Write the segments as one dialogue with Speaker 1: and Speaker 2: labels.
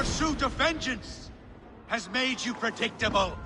Speaker 1: pursuit of vengeance has made you predictable.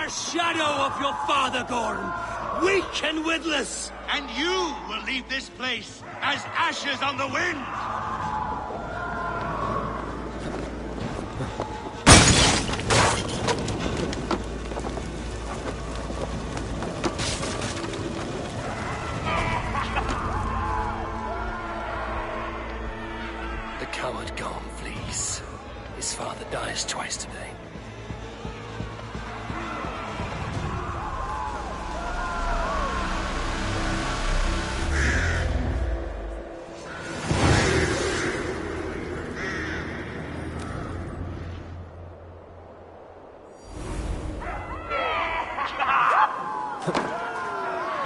Speaker 1: a shadow of your father, Gorm, weak and witless. And you will leave this place as ashes on the wind.
Speaker 2: The coward Gorm flees. His father dies twice today.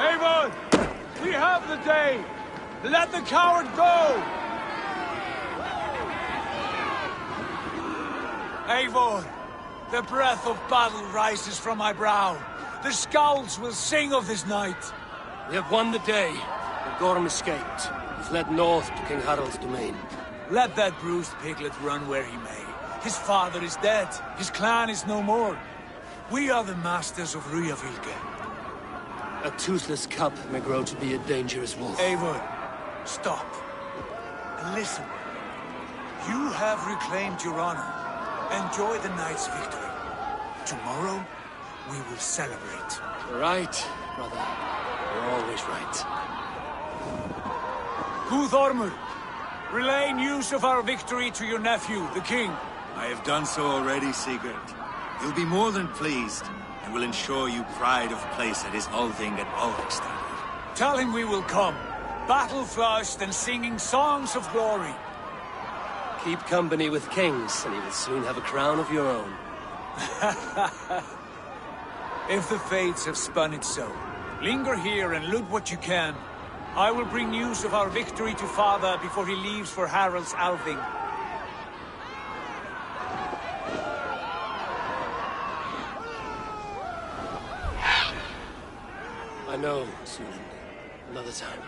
Speaker 3: Avon! We have the day! Let the coward go! Avon! The breath of battle rises from my brow. The Scowls will sing of this night.
Speaker 2: We have won the day, but Gorm escaped. He fled north to King Harald's domain.
Speaker 3: Let that bruised piglet run where he may. His father is dead. His clan is no more. We are the masters of Ryjavilke.
Speaker 2: A toothless cub may grow to be a dangerous wolf.
Speaker 3: Eivor, stop. And listen. You have reclaimed your honor. Enjoy the night's victory. Tomorrow, we will celebrate.
Speaker 2: Right, brother. You're always right.
Speaker 3: Guthormur, relay news of our victory to your nephew, the king.
Speaker 1: I have done so already, Sigurd. He'll be more than pleased, and will ensure you pride of place at his Althing at Alvekstad.
Speaker 3: Tell him we will come, battle-flushed and singing songs of glory.
Speaker 2: Keep company with kings, and you will soon have a crown of your own.
Speaker 3: If the fates have spun it so, linger here and loot what you can. I will bring news of our victory to father before he leaves for Harald's Althing.
Speaker 2: I know, Sunan. Another time.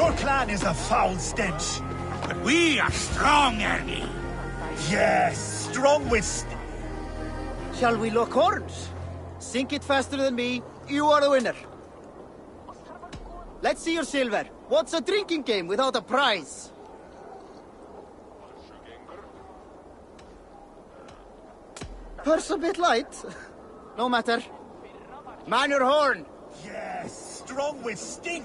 Speaker 4: Your clan is a foul stench.
Speaker 1: But we are strong, Ernie.
Speaker 4: Yes, strong with
Speaker 5: Shall we lock horns? Sink it faster than me. You are the winner. Let's see your silver. What's a drinking game without a prize? Purse a bit light. No matter. Man your horn.
Speaker 4: Yes, strong with stink.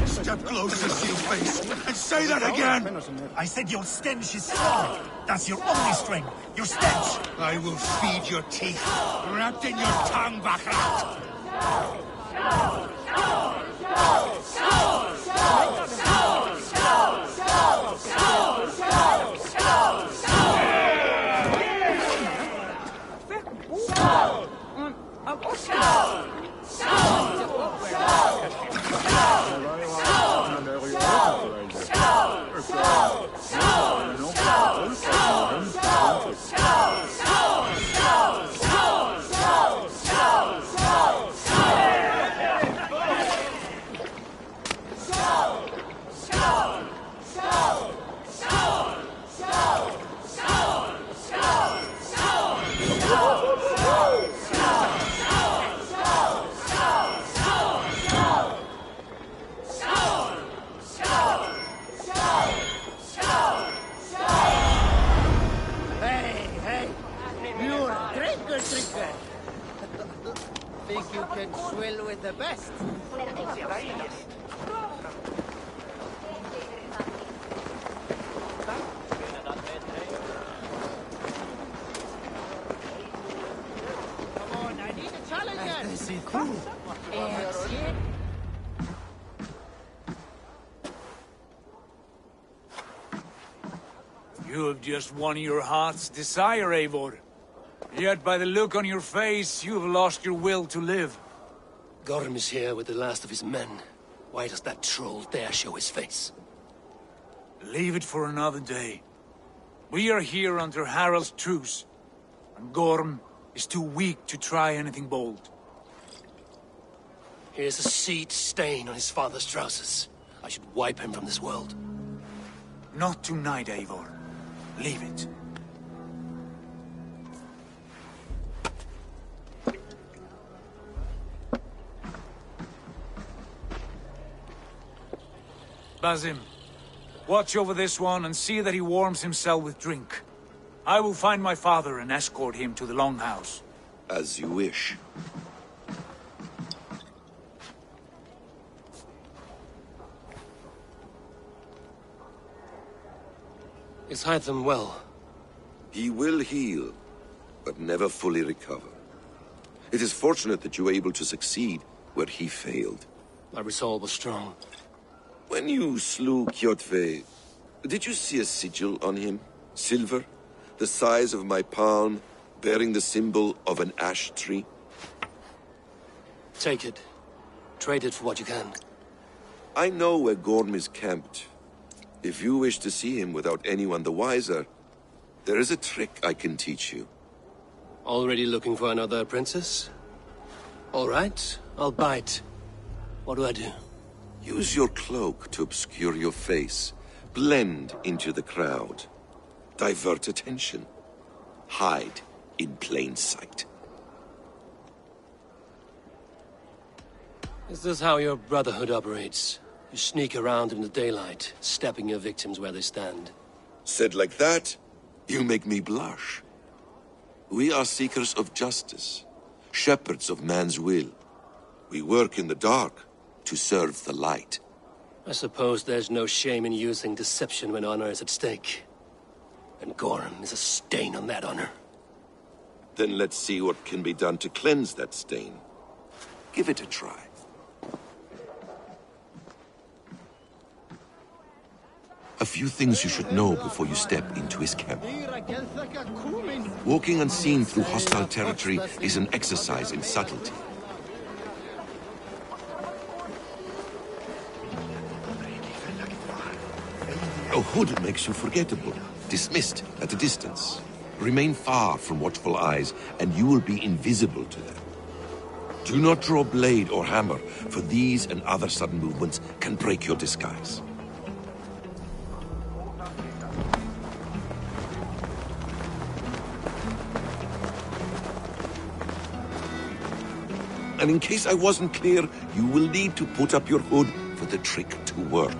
Speaker 1: Step closer, Sealface, and say that again!
Speaker 4: I said your stench is strong. That's your only strength. Your stench.
Speaker 1: I will feed your teeth, wrapped in your tongue, Baccarat!
Speaker 5: then. Think you can swill with the best? Come on, I need a challenger!
Speaker 3: You have just won your heart's desire, Eivor. Yet by the look on your face, you have lost your will to live.
Speaker 2: Gorm is here with the last of his men. Why does that troll dare show his face?
Speaker 3: Leave it for another day. We are here under Harald's truce, and Gorm is too weak to try anything bold.
Speaker 2: Here's a seed stain on his father's trousers. I should wipe him from this world.
Speaker 3: Not tonight, Eivor. Leave it. Basim, watch over this one and see that he warms himself with drink. I will find my father and escort him to the Longhouse.
Speaker 6: As you wish.
Speaker 2: Is Hytham well?
Speaker 6: He will heal, but never fully recover. It is fortunate that you were able to succeed where he failed.
Speaker 2: My resolve was strong.
Speaker 6: When you slew Kjotve, did you see a sigil on him? Silver? The size of my palm, bearing the symbol of an ash tree?
Speaker 2: Take it. Trade it for what you can.
Speaker 6: I know where Gorm is camped. If you wish to see him without anyone the wiser, there is a trick I can teach you.
Speaker 2: Already looking for another princess? All right, I'll bite. What do I do?
Speaker 6: Use your cloak to obscure your face. Blend into the crowd. Divert attention. Hide in plain sight.
Speaker 2: Is this how your Brotherhood operates? You sneak around in the daylight, stabbing your victims where they stand.
Speaker 6: Said like that, you make me blush. We are seekers of justice, shepherds of man's will. We work in the dark to serve the light.
Speaker 2: I suppose there's no shame in using deception when honor is at stake. And Gorm is a stain on that honor.
Speaker 6: Then let's see what can be done to cleanse that stain. Give it a try. A few things you should know before you step into his camp. Walking unseen through hostile territory is an exercise in subtlety. A hood makes you forgettable, dismissed at a distance. Remain far from watchful eyes, and you will be invisible to them. Do not draw blade or hammer, for these and other sudden movements can break your disguise. And in case I wasn't clear, you will need to put up your hood for the trick to work.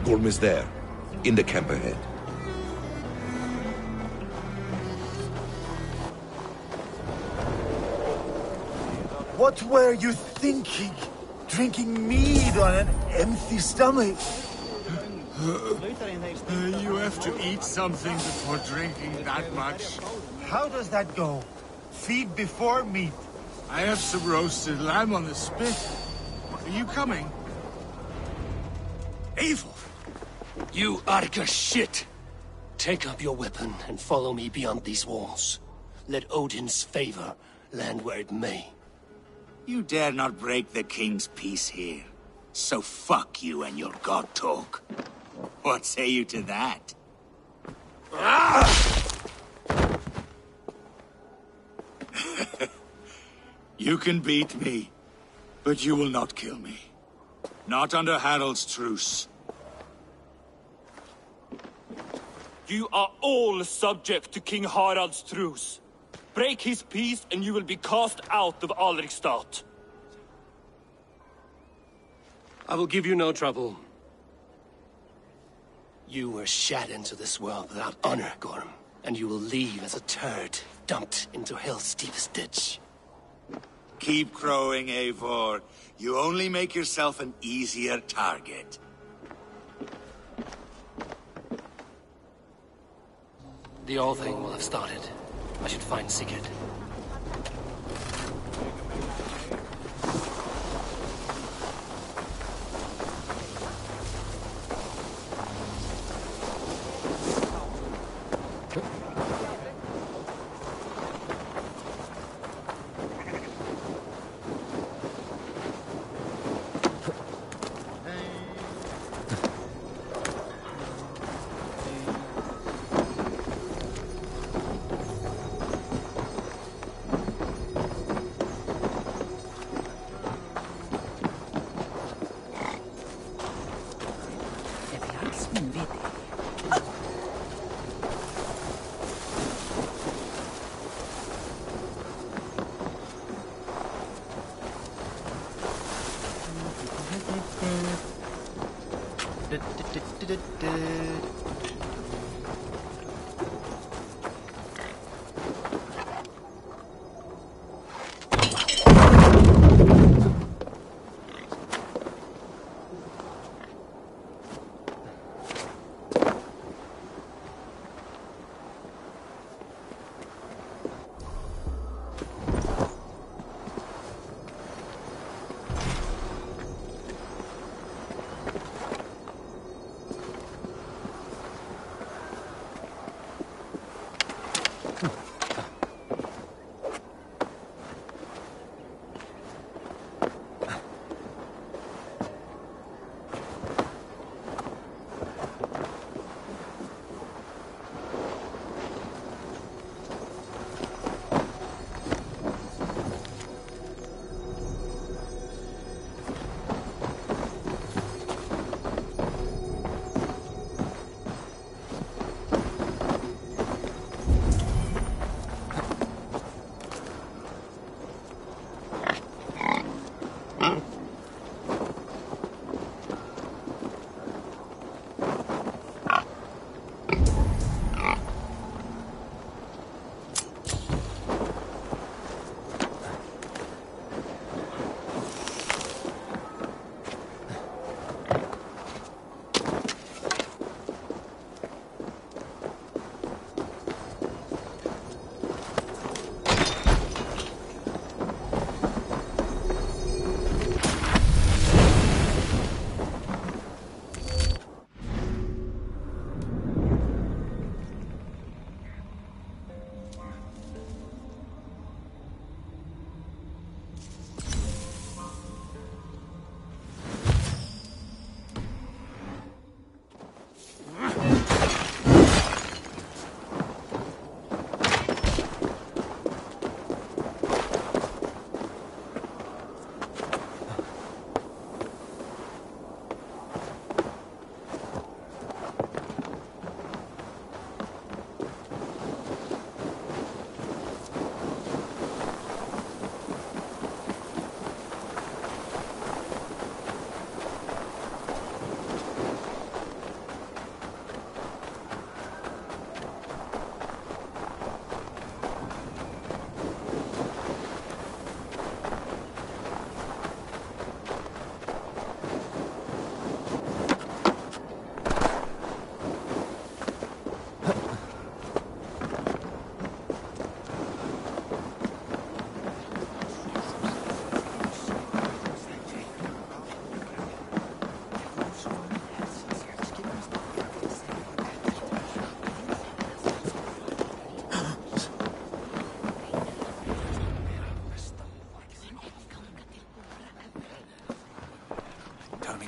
Speaker 6: Gorm is there, in the camp ahead.
Speaker 4: What were you thinking? Drinking mead on an empty stomach?
Speaker 1: You have to eat something before drinking that much.
Speaker 4: How does that go? Feed before meat.
Speaker 1: I have some roasted lamb on the spit. Are you coming?
Speaker 2: Evil! You Arga shit! Take up your weapon and follow me beyond these walls. Let Odin's favor land where it may.
Speaker 1: You dare not break the king's peace here. So fuck you and your god talk. What say you to that? You can beat me, but you will not kill me. Not under Harald's truce.
Speaker 7: You are all subject to King Harald's truce. Break his peace and you will be cast out of Alrikstad.
Speaker 2: I will give you no trouble. You were shat into this world without honor, Gorm. And you will leave as a turd, dumped into hell's deepest ditch.
Speaker 1: Keep crowing, Eivor. You only make yourself an easier target.
Speaker 2: The All Thing will have started. I should find Sigurd.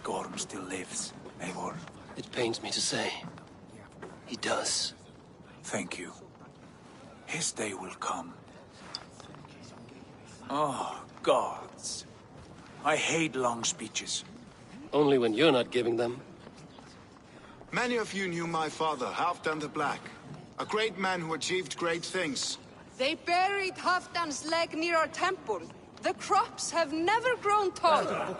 Speaker 3: Gorm still lives, Eivor.
Speaker 2: It pains me to say. He does.
Speaker 3: Thank you. His day will come. Oh, gods. I hate long speeches.
Speaker 2: Only when you're not giving them.
Speaker 8: Many of you knew my father, Halfdan the Black. A great man who achieved great things.
Speaker 9: They buried Halfdan's leg near our temple. The crops have never grown taller.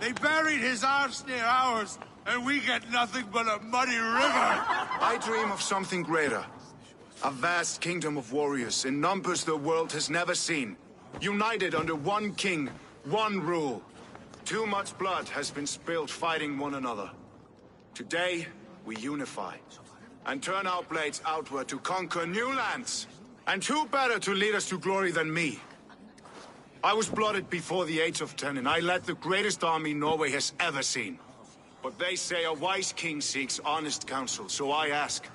Speaker 1: They buried his arse near ours, and we get nothing but a muddy river.
Speaker 8: I dream of something greater. A vast kingdom of warriors in numbers the world has never seen. United under one king, one rule. Too much blood has been spilled fighting one another. Today, we unify. And turn our blades outward to conquer new lands. And who better to lead us to glory than me? I was blooded before the age of 10, and I led the greatest army Norway has ever seen. But they say a wise king seeks honest counsel, so I ask,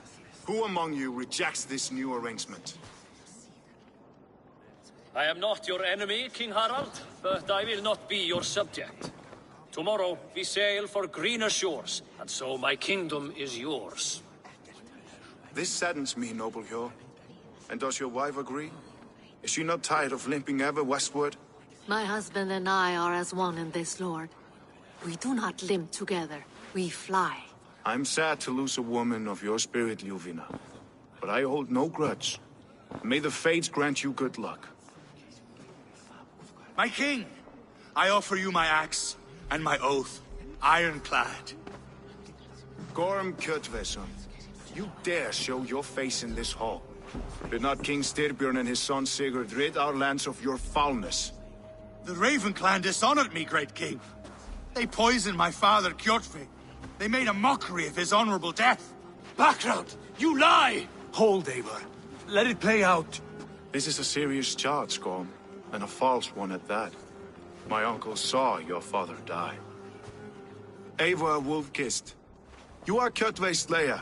Speaker 8: who among you rejects this new arrangement?
Speaker 10: I am not your enemy, King Harald, but I will not be your subject. Tomorrow we sail for greener shores, and so my kingdom is yours.
Speaker 8: This saddens me, noble Hjor. And does your wife agree? Is she not tired of limping ever westward?
Speaker 11: My husband and I are as one in this, Lord. We do not limp together, we fly.
Speaker 8: I'm sad to lose a woman of your spirit, Ljuvina. But I hold no grudge. May the fates grant you good luck.
Speaker 1: My king, I offer you my axe and my oath, ironclad.
Speaker 8: Gorm Kjotveson, you dare show your face in this hall. Did not King Styrbjörn and his son Sigurd rid our lands of your foulness?
Speaker 1: The Raven clan dishonored me, great king. They poisoned my father, Kjotve. They made a mockery of his honorable death.
Speaker 2: Background! You lie!
Speaker 3: Hold, Eivor. Let it play out.
Speaker 8: This is a serious charge, Gorm, and a false one at that. My uncle saw your father die. Eivor Wolf-Kissed, you are Kjotve's slayer.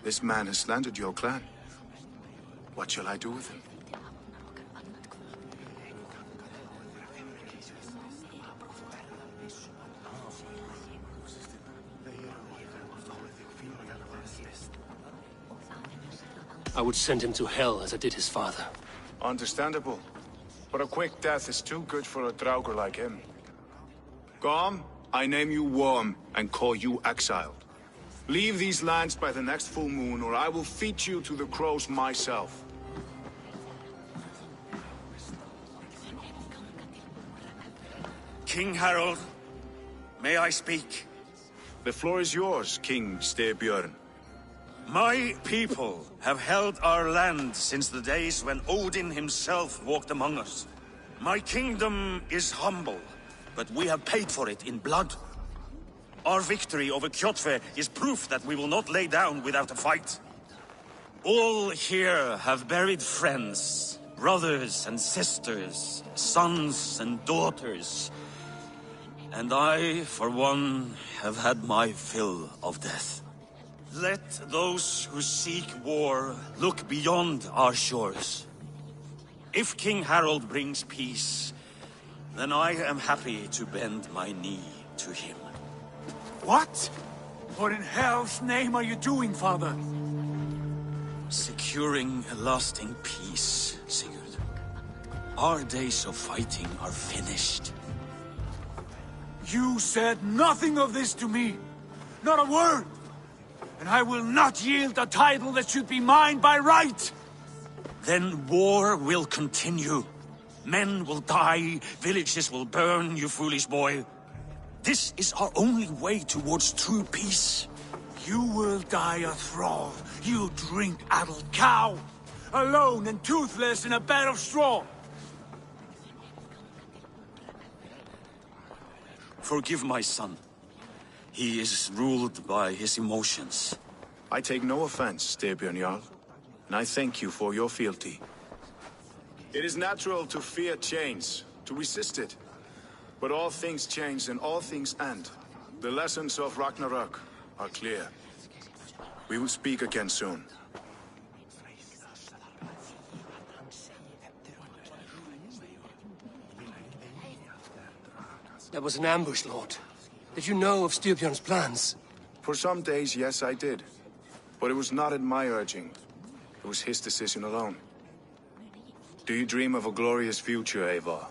Speaker 8: This man has slandered your clan. What shall I do with him?
Speaker 2: I would send him to hell as I did his father.
Speaker 8: Understandable. But a quick death is too good for a Draugr like him. Gorm, I name you Worm and call you exiled. Leave these lands by the next full moon, or I will feed you to the crows myself.
Speaker 1: King Harald, may I speak?
Speaker 8: The floor is yours, King Styrbjörn.
Speaker 1: My people have held our land since the days when Odin himself walked among us. My kingdom is humble, but we have paid for it in blood. Our victory over Kjotve is proof that we will not lay down without a fight. All here have buried friends, brothers and sisters, sons and daughters. And I, for one, have had my fill of death. Let those who seek war look beyond our shores. If King Harald brings peace, then I am happy to bend my knee to him.
Speaker 3: What? What in hell's name are you doing, father?
Speaker 1: Securing a lasting peace, Sigurd. Our days of fighting are finished.
Speaker 3: You said nothing of this to me. Not a word. And I will not yield a title that should be mine by right.
Speaker 1: Then war will continue. Men will die, villages will burn, you foolish boy. This is our only way towards true peace.
Speaker 3: You will die a thrall, you drink-addled cow. Alone and toothless in a bed of straw.
Speaker 1: Forgive my son. He is ruled by his emotions. I take no offense, Styrbjörn Jarl, and I thank you for your fealty. It is natural to fear change, to resist it. But all things change and all things end. The lessons of Ragnarok are clear. We will speak again soon.
Speaker 2: That was an ambush, Lord. Did you know of Styrbjörn's plans?
Speaker 8: For some days, yes, I did. But it was not at my urging. It was his decision alone. Do you dream of a glorious future, Eivor?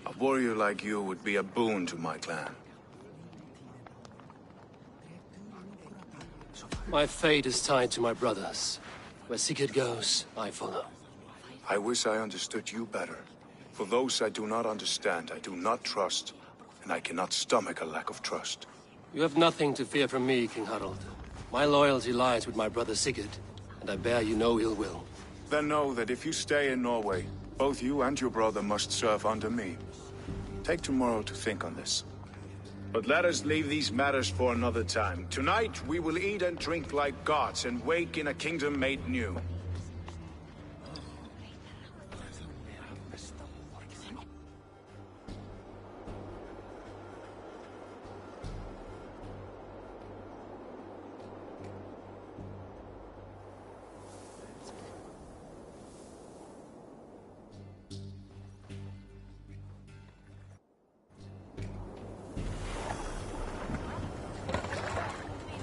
Speaker 8: A warrior like you would be a boon to my clan.
Speaker 2: My fate is tied to my brothers. Where Sigurd goes, I follow.
Speaker 8: I wish I understood you better. For those I do not understand, I do not trust, and I cannot stomach a lack of trust.
Speaker 2: You have nothing to fear from me, King Harald. My loyalty lies with my brother Sigurd, and I bear you no ill will.
Speaker 8: Then know that if you stay in Norway, both you and your brother must serve under me. Take tomorrow to think on this. But let us leave these matters for another time. Tonight, we will eat and drink like gods and wake in a kingdom made new.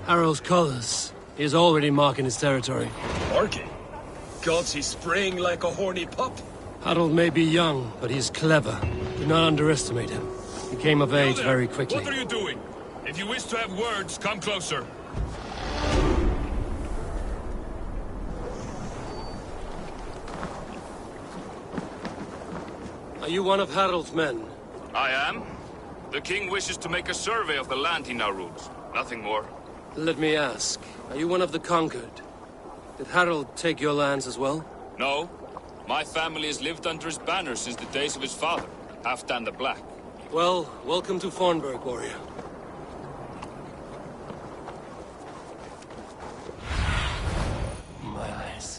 Speaker 2: Harald's colors. He is already marking his territory.
Speaker 12: Marking? Gods, he's spraying like a horny pup.
Speaker 2: Harold may be young, but he's clever. Do not underestimate him. He came of age very quickly.
Speaker 12: What are you doing? If you wish to have words, come closer.
Speaker 2: Are you one of Harald's men?
Speaker 12: I am. The king wishes to make a survey of the land he now rules. Nothing more.
Speaker 2: Let me ask, are you one of the conquered? Did Harald take your lands as well?
Speaker 12: No. My family has lived under his banner since the days of his father, Halfdan the Black.
Speaker 2: Well, welcome to Fornburg, warrior. My eyes.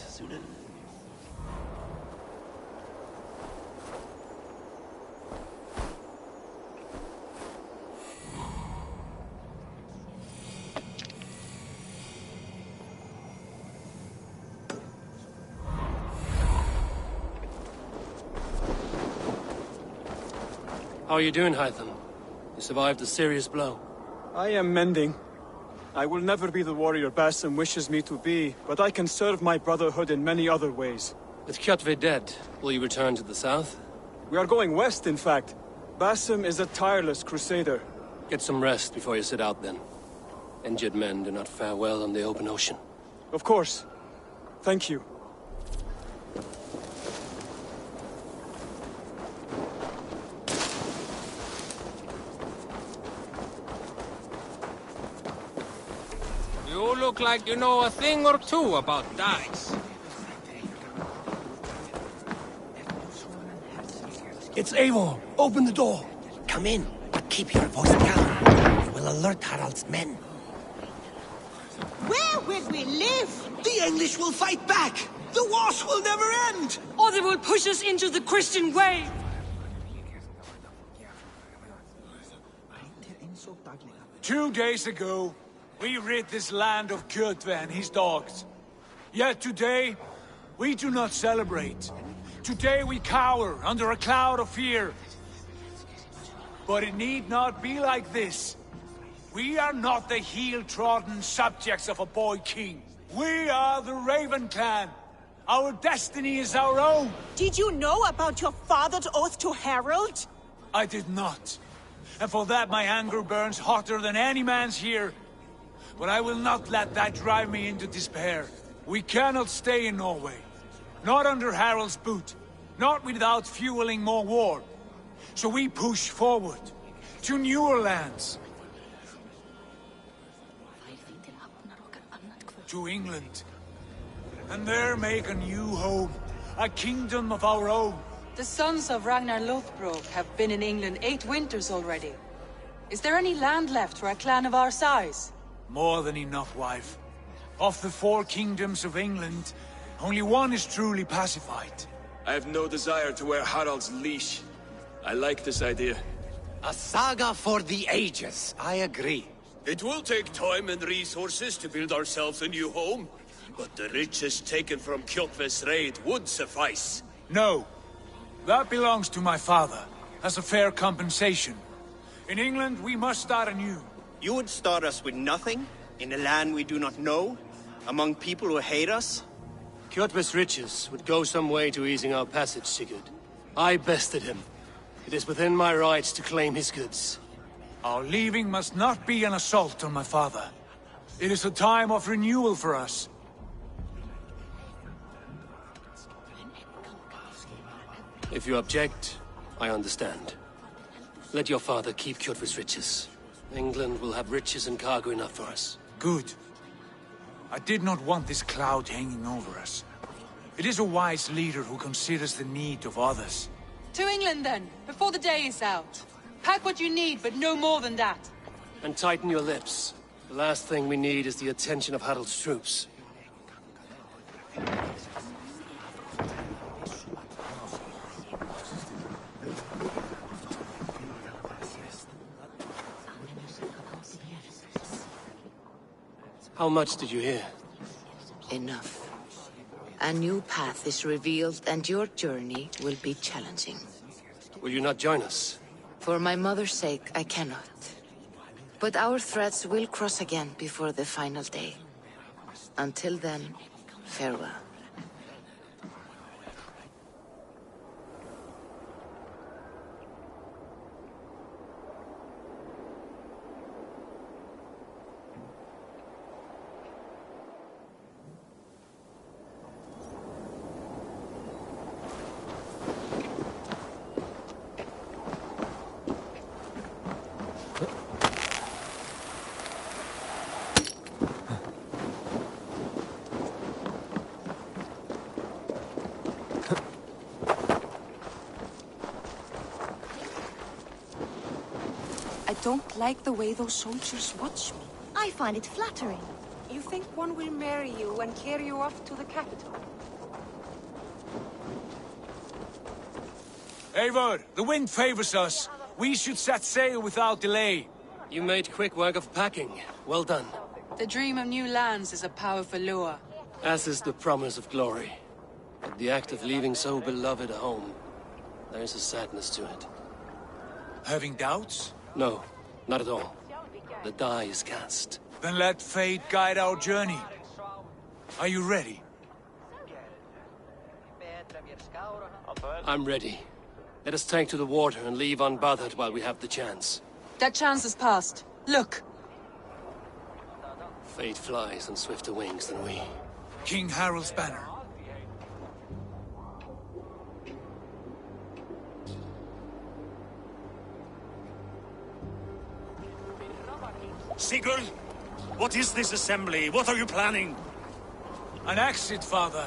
Speaker 2: How are you doing, Hytham? You survived a serious blow.
Speaker 13: I am mending. I will never be the warrior Basim wishes me to be, but I can serve my brotherhood in many other ways.
Speaker 2: With Kjotve dead, will you return to the south?
Speaker 13: We are going west, in fact. Basim is a tireless crusader.
Speaker 2: Get some rest before you set out, then. Injured men do not fare well on the open ocean.
Speaker 13: Of course. Thank you.
Speaker 14: You look like you know a thing or two about dice.
Speaker 2: It's Eivor. Open the door.
Speaker 15: Come in, but keep your voice down. You will alert Harald's men.
Speaker 16: Where will we live?
Speaker 15: The English will fight back! The wars will never end!
Speaker 9: Or they will push us into the Christian way!
Speaker 3: 2 days ago, we rid this land of Kjotve and his dogs. Yet today, we do not celebrate. Today we cower under a cloud of fear. But it need not be like this. We are not the heel-trodden subjects of a boy king. We are the Raven clan. Our destiny is our own.
Speaker 16: Did you know about your father's oath to Harald?
Speaker 3: I did not. And for that my anger burns hotter than any man's here. But I will not let that drive me into despair. We cannot stay in Norway. Not under Harald's boot. Not without fueling more war. So we push forward. To newer lands. To England. And there make a new home. A kingdom of our own.
Speaker 17: The sons of Ragnar Lothbrok have been in England 8 winters already. Is there any land left for a clan of our size?
Speaker 3: More than enough, wife. Of the 4 kingdoms of England, only one is truly pacified.
Speaker 12: I have no desire to wear Harald's leash. I like this idea.
Speaker 15: A saga for the ages, I agree.
Speaker 2: It will take time and resources to build ourselves a new home, but the riches taken from Kjotve's raid would suffice.
Speaker 3: No. That belongs to my father, as a fair compensation. In England, we must start anew.
Speaker 5: You would start us with nothing? In a land we do not know? Among people who hate us?
Speaker 2: Kjotve's riches would go some way to easing our passage, Sigurd. I bested him. It is within my rights to claim his goods.
Speaker 3: Our leaving must not be an assault on my father. It is a time of renewal for us.
Speaker 2: If you object, I understand. Let your father keep Kjotve's riches. England will have riches and cargo enough for us.
Speaker 3: Good. I did not want this cloud hanging over us. It is a wise leader who considers the need of others.
Speaker 17: To England, then, before the day is out. Pack what you need, but no more than that.
Speaker 2: And tighten your lips. The last thing we need is the attention of Harald's troops. How much did you hear?
Speaker 18: Enough. A new path is revealed, and your journey will be challenging.
Speaker 2: Will you not join us?
Speaker 18: For my mother's sake, I cannot. But our threads will cross again before the final day. Until then, farewell.
Speaker 19: I don't like the way those soldiers watch me.
Speaker 20: I find it flattering.
Speaker 19: You think one will marry you and carry you off to the capital?
Speaker 3: Eivor, the wind favors us. We should set sail without delay.
Speaker 2: You made quick work of packing. Well done.
Speaker 17: The dream of new lands is a powerful lure.
Speaker 2: As is the promise of glory. But the act of leaving so beloved a home, there is a sadness to it.
Speaker 3: Having doubts?
Speaker 2: No, not at all. The die is cast.
Speaker 3: Then let fate guide our journey. Are you ready?
Speaker 2: I'm ready. Let us take to the water and leave unbothered while we have the chance.
Speaker 17: That chance is past. Look!
Speaker 2: Fate flies on swifter wings than we.
Speaker 3: King Harald's banner.
Speaker 1: Sigurd, what is this assembly? What are you planning?
Speaker 3: An exit, father.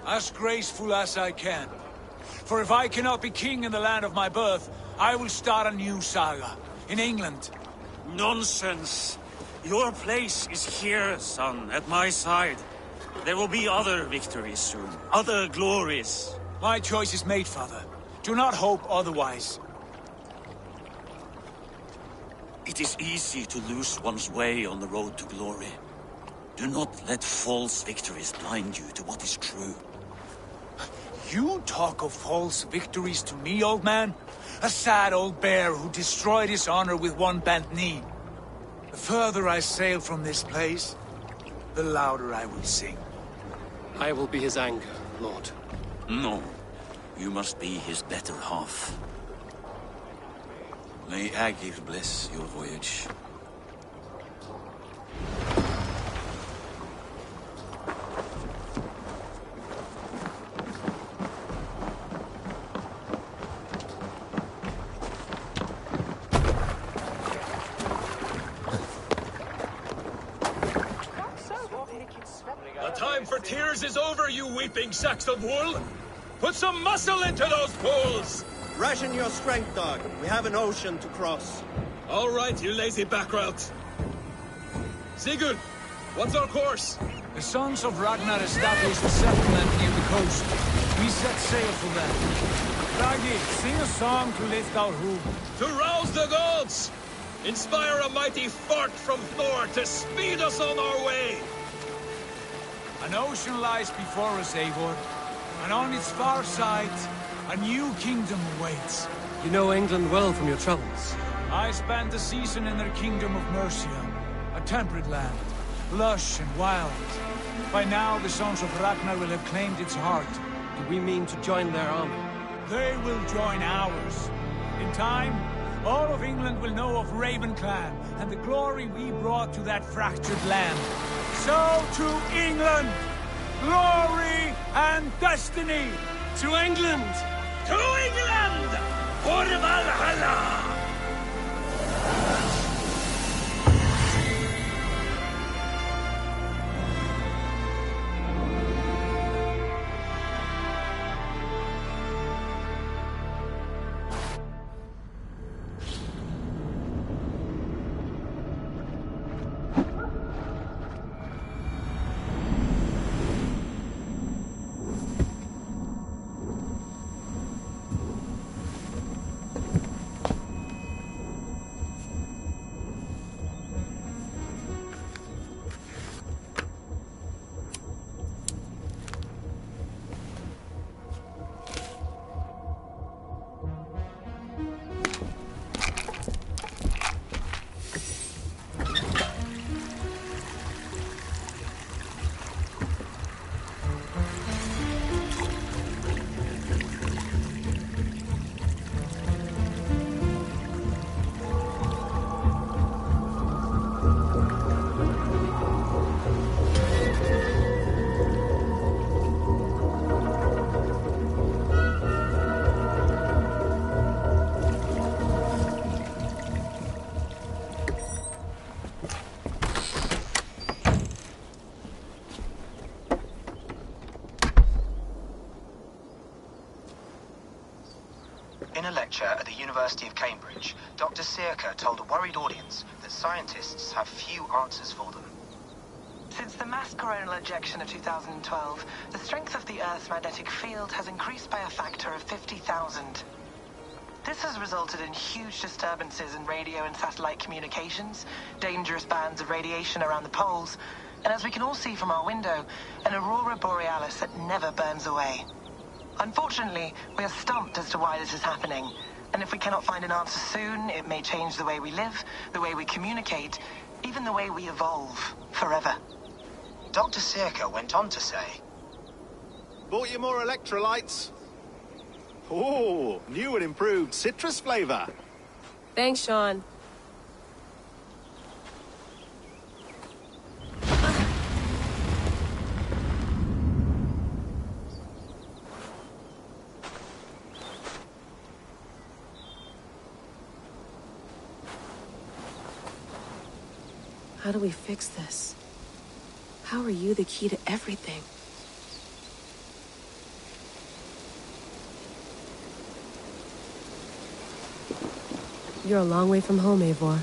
Speaker 3: As graceful as I can. For if I cannot be king in the land of my birth, I will start a new saga. In England.
Speaker 1: Nonsense. Your place is here, son, at my side. There will be other victories soon. Other glories.
Speaker 3: My choice is made, father. Do not hope otherwise.
Speaker 1: It is easy to lose one's way on the road to glory. Do not let false victories blind you to what is true.
Speaker 3: You talk of false victories to me, old man? A sad old bear who destroyed his honor with one bent knee. The further I sail from this place, the louder I will sing.
Speaker 2: I will be his anger, Lord.
Speaker 1: No. You must be his better half. May Agir bless your voyage.
Speaker 21: The time for tears is over, you weeping sacks of wool! Put some muscle into those pools!
Speaker 5: Ration your strength, dog. We have an ocean to cross.
Speaker 21: All right, you lazy backrout. Sigurd, what's our course?
Speaker 3: The sons of Ragnar established a settlement near the coast. We set sail for them. Raggi, sing a song to lift our home.
Speaker 21: To rouse the gods! Inspire a mighty fart from Thor to speed us on our way!
Speaker 3: An ocean lies before us, Eivor. And on its far side, a new kingdom awaits.
Speaker 2: You know England well from your travels.
Speaker 3: I spent a season in their kingdom of Mercia. A temperate land, lush and wild. By now, the sons of Ragnar will have claimed its heart.
Speaker 2: Do we mean to join their army?
Speaker 3: They will join ours. In time, all of England will know of Raven Clan and the glory we brought to that fractured land. So to England! Glory and destiny!
Speaker 2: To England!
Speaker 21: To England! For Valhalla!
Speaker 20: In a lecture at the University of Cambridge, Dr. Circa told a worried audience that scientists have few answers for them.
Speaker 22: Since the mass coronal ejection of 2012, the strength of the Earth's magnetic field has increased by a factor of 50,000. This has resulted in huge disturbances in radio and satellite communications, dangerous bands of radiation around the poles, and as we can all see from our window, an aurora borealis that never burns away. Unfortunately, we are stumped as to why this is happening, and if we cannot find an answer soon, it may change the way we live, the way we communicate, even the way we evolve, forever.
Speaker 20: Dr. Circa went on to say,
Speaker 23: Bought you more electrolytes? Oh, new and improved citrus flavor.
Speaker 24: Thanks, Sean. How do we fix this? How are you the key to everything? You're a long way from home, Eivor.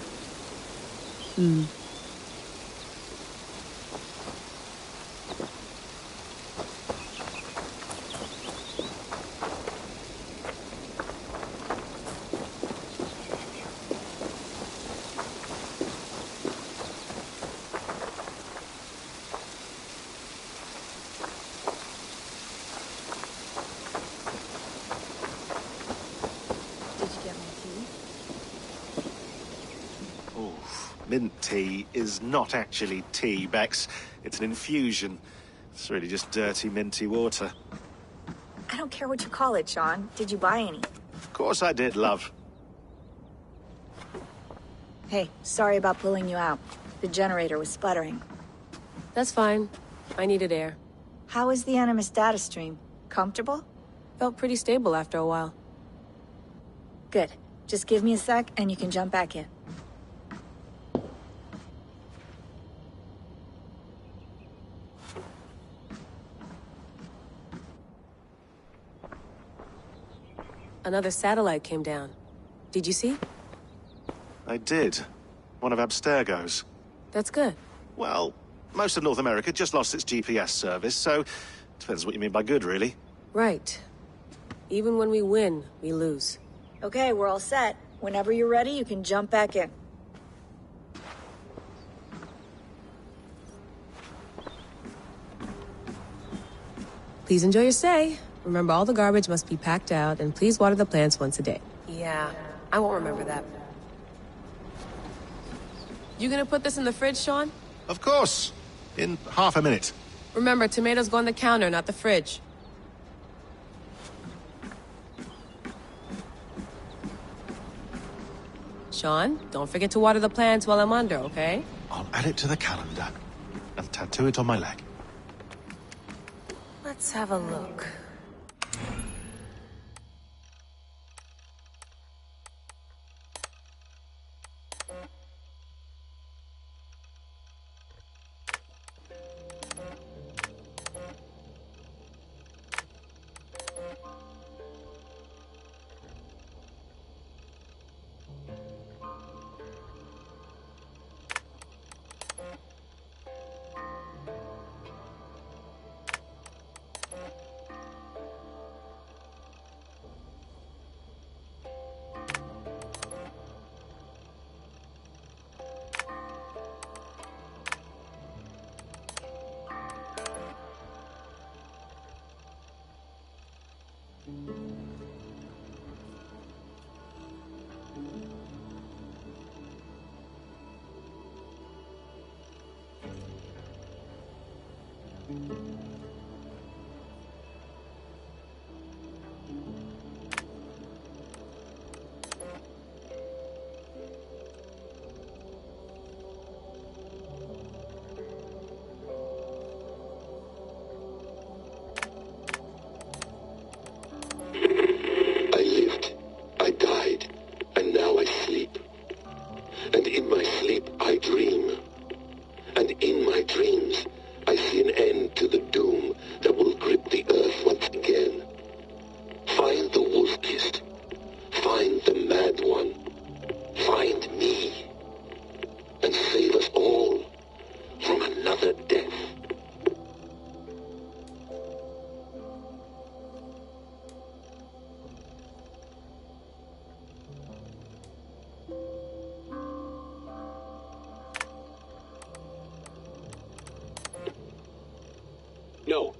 Speaker 23: Mint tea is not actually tea, Bex. It's an infusion. It's really just dirty, minty water.
Speaker 25: I don't care what you call it, Sean. Did you buy any?
Speaker 23: Of course I did, love.
Speaker 25: Hey, sorry about pulling you out. The generator was sputtering.
Speaker 24: That's fine. I needed air.
Speaker 25: How is the Animus data stream? Comfortable?
Speaker 24: Felt pretty stable after a while.
Speaker 25: Good. Just give me a sec and you can jump back in.
Speaker 24: Another satellite came down. Did you see?
Speaker 23: I did. One of Abstergo's.
Speaker 24: That's good.
Speaker 23: Well, most of North America just lost its GPS service, so depends what you mean by good, really.
Speaker 24: Right. Even when we win, we lose.
Speaker 25: Okay, we're all set. Whenever you're ready, you can jump back in.
Speaker 24: Please enjoy your stay. Remember, all the garbage must be packed out, and please water the plants once a day. Yeah, I won't remember that. You gonna put this in the fridge, Sean?
Speaker 23: Of course. In half a minute.
Speaker 24: Remember, tomatoes go on the counter, not the fridge. Sean, don't forget to water the plants while I'm under, okay?
Speaker 23: I'll add it to the calendar and tattoo it on my leg.
Speaker 24: Let's have a look.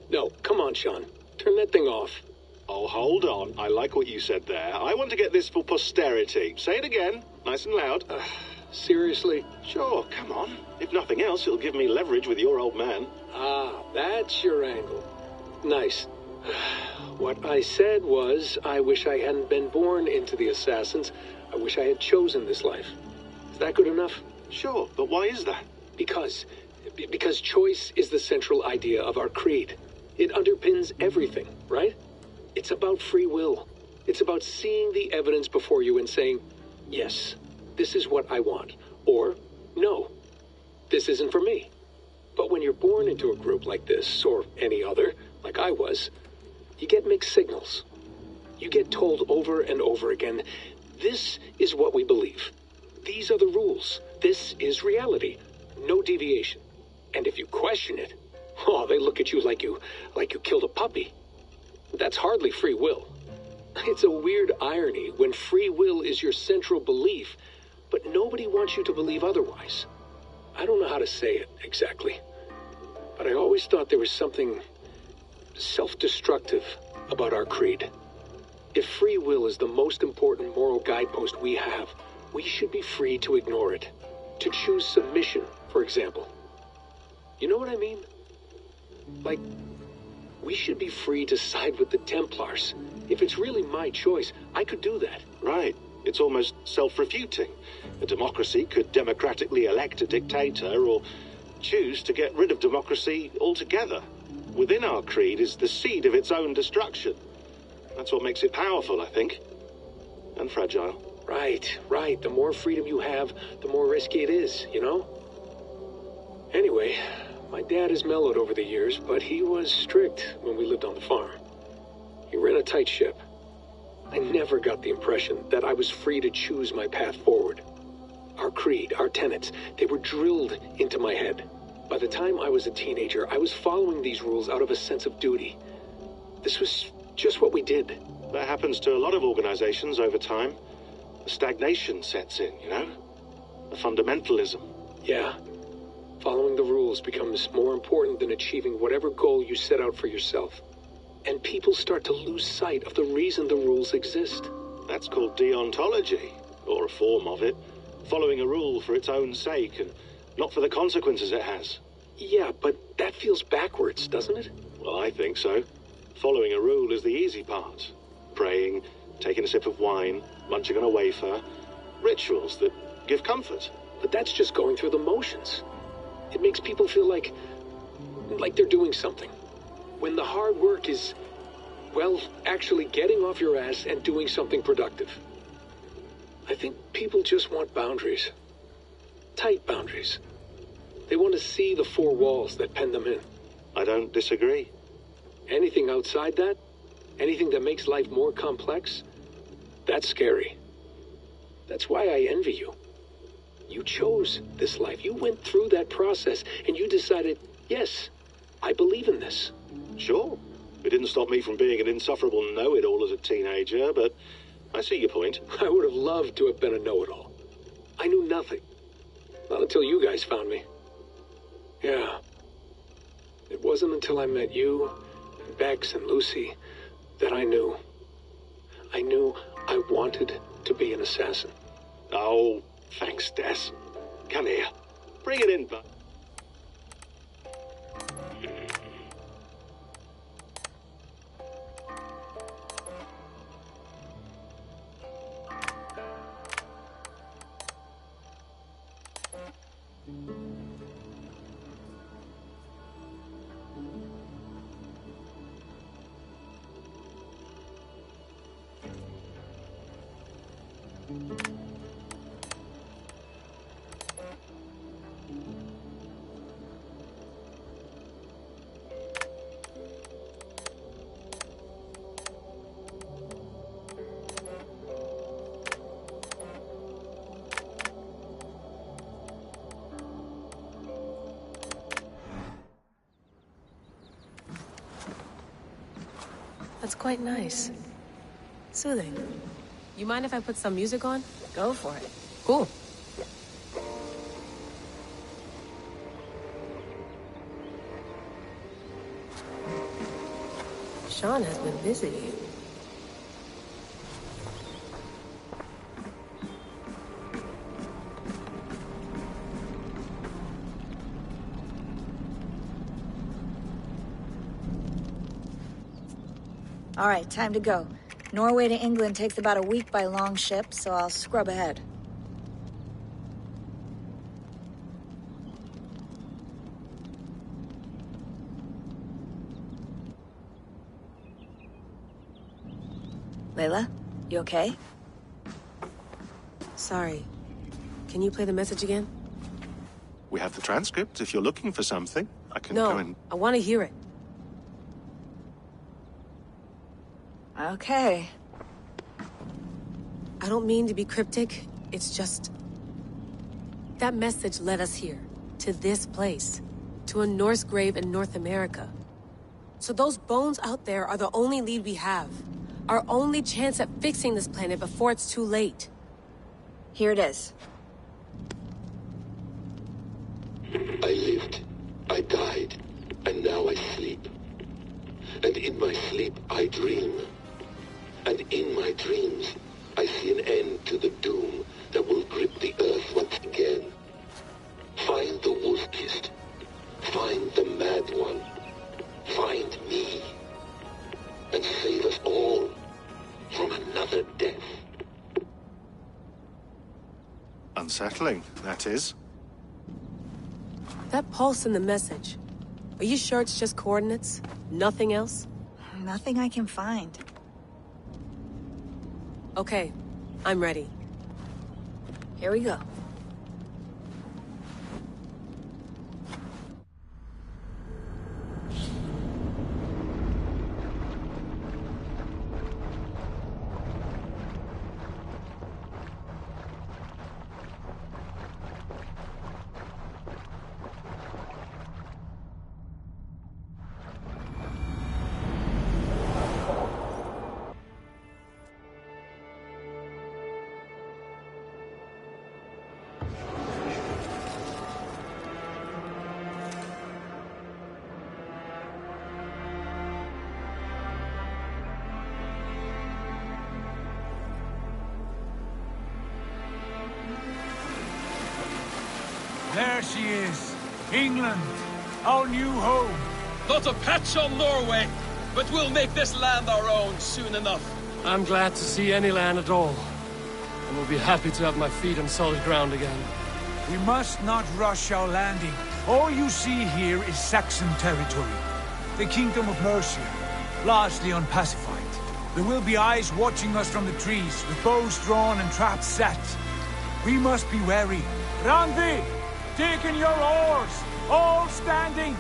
Speaker 4: No, come on, Sean. Turn that thing off.
Speaker 23: Oh, hold on. I like what you said there. I want to get this for posterity. Say it again, nice and loud.
Speaker 4: Seriously?
Speaker 23: Sure, come on. If nothing else, it'll give me leverage with your old man.
Speaker 4: Ah, that's your angle. Nice. What I said was, I wish I hadn't been born into the Assassins. I wish I had chosen this life. Is that good enough?
Speaker 23: Sure, but why is that?
Speaker 4: Because choice is the central idea of our creed. It underpins everything, right? It's about free will. It's about seeing the evidence before you and saying, yes, this is what I want. Or, no, this isn't for me. But when you're born into a group like this, or any other, like I was, you get mixed signals. You get told over and over again, this is what we believe. These are the rules. This is reality. No deviation. And if you question it, oh, they look at you like you killed a puppy. That's hardly free will. It's a weird irony when free will is your central belief, but nobody wants you to believe otherwise. I don't know how to say it exactly, but I always thought there was something self-destructive about our creed. If free will is the most important moral guidepost we have, we should be free to ignore it. To choose submission, for example. You know what I mean? Like, we should be free to side with the Templars. If it's really my choice, I could do that.
Speaker 23: Right. It's almost self-refuting. A democracy could democratically elect a dictator or choose to get rid of democracy altogether. Within our creed is the seed of its own destruction. That's what makes it powerful, I think. And fragile.
Speaker 4: Right. The more freedom you have, the more risky it is, you know? Anyway, my dad has mellowed over the years, but he was strict when we lived on the farm. He ran a tight ship. I never got the impression that I was free to choose my path forward. Our creed, our tenets, they were drilled into my head. By the time I was a teenager, I was following these rules out of a sense of duty. This was just what we did.
Speaker 23: That happens to a lot of organizations over time. The stagnation sets in, you know? The fundamentalism.
Speaker 4: Yeah. Following the rules becomes more important than achieving whatever goal you set out for yourself. And people start to lose sight of the reason the rules exist.
Speaker 23: That's called deontology, or a form of it. Following a rule for its own sake, and not for the consequences it has.
Speaker 4: Yeah, but that feels backwards, doesn't it?
Speaker 23: Well, I think so. Following a rule is the easy part. Praying, taking a sip of wine, munching on a wafer. Rituals that give comfort.
Speaker 4: But that's just going through the motions. It makes people feel like they're doing something. When the hard work is, well, actually getting off your ass and doing something productive. I think people just want boundaries. Tight boundaries. They want to see the four walls that pen them in.
Speaker 23: I don't disagree.
Speaker 4: Anything outside that, anything that makes life more complex, that's scary. That's why I envy you. You chose this life. You went through that process, and you decided, yes, I believe in this.
Speaker 23: Sure. It didn't stop me from being an insufferable know-it-all as a teenager, but I see your point.
Speaker 4: I would have loved to have been a know-it-all. I knew nothing. Not until you guys found me. Yeah. It wasn't until I met you, and Bex and Lucy, that I knew. I knew I wanted to be an assassin.
Speaker 23: Oh, thanks, Des. Come here. Bring it in, bud.
Speaker 24: That's quite nice. Soothing. You mind if I put some music on?
Speaker 25: Go for it.
Speaker 24: Cool. Sean has been busy.
Speaker 25: All right, time to go. Norway to England takes about a week by long ship, so I'll scrub ahead. Layla, you okay?
Speaker 24: Sorry. Can you play the message again?
Speaker 23: We have the transcript. If you're looking for something, I can
Speaker 24: No,
Speaker 23: go and...
Speaker 24: I want to hear it.
Speaker 25: Okay.
Speaker 24: I don't mean to be cryptic. It's just... that message led us here. To this place. To a Norse grave in North America. So those bones out there are the only lead we have. Our only chance at fixing this planet before it's too late.
Speaker 25: Here it is.
Speaker 6: I lived, I died, and now I sleep. And in my sleep I dream. And in my dreams, I see an end to the doom that will grip the earth once again. Find the wolf-kissed. Find the mad one. Find me. And save us all from another death.
Speaker 23: Unsettling, that is.
Speaker 24: That pulse in the message. Are you sure it's just coordinates? Nothing else?
Speaker 25: Nothing I can find.
Speaker 24: Okay, I'm ready.
Speaker 25: Here we go.
Speaker 3: There she is. England. Our new home.
Speaker 21: Not a patch on Norway, but we'll make this land our own soon enough.
Speaker 2: I'm glad to see any land at all. And will be happy to have my feet on solid ground again.
Speaker 3: We must not rush our landing. All you see here is Saxon territory. The Kingdom of Mercia, largely unpacified. There will be eyes watching us from the trees, with bows drawn and traps set. We must be wary. Randi! Dig in your oars! All standing!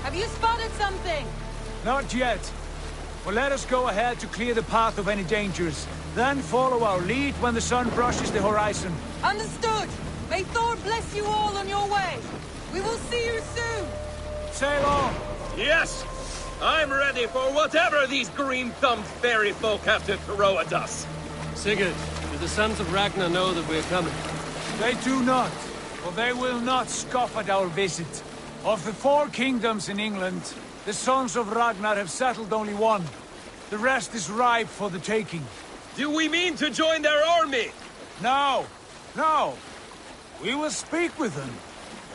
Speaker 17: Have you spotted something?
Speaker 3: Not yet. But let us go ahead to clear the path of any dangers. Then follow our lead when the sun brushes the horizon.
Speaker 17: Understood! May Thor bless you all on your way! We will see you soon!
Speaker 3: Sail on!
Speaker 21: Yes! I'm ready for whatever these green-thumbed fairy folk have to throw at us.
Speaker 2: Sigurd, do the sons of Ragnar know that we're coming?
Speaker 3: They do not. For they will not scoff at our visit. Of the 4 kingdoms in England, the sons of Ragnar have settled only one. The rest is ripe for the taking.
Speaker 21: Do we mean to join their army?
Speaker 3: No. No. We will speak with them.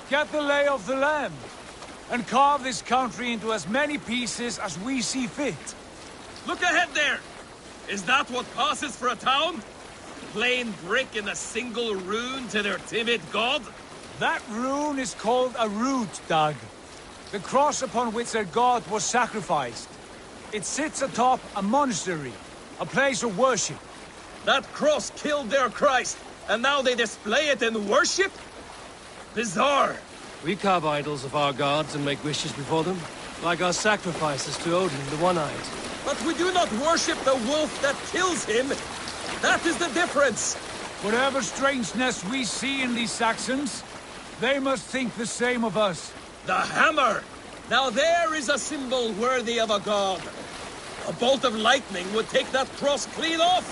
Speaker 3: Get the lay of the land. And carve this country into as many pieces as we see fit.
Speaker 21: Look ahead there! Is that what passes for a town? Plain brick in a single rune to their timid god?
Speaker 3: That rune is called a root, Dag. The cross upon which their god was sacrificed. It sits atop a monastery, a place of worship.
Speaker 21: That cross killed their Christ, and now they display it in worship? Bizarre.
Speaker 2: We carve idols of our gods and make wishes before them, like our sacrifices to Odin, the One-Eyed.
Speaker 21: But we do not worship the wolf that kills him. That is the difference.
Speaker 3: Whatever strangeness we see in these Saxons, they must think the same of us.
Speaker 21: The hammer! Now there is a symbol worthy of a god. A bolt of lightning would take that cross clean off.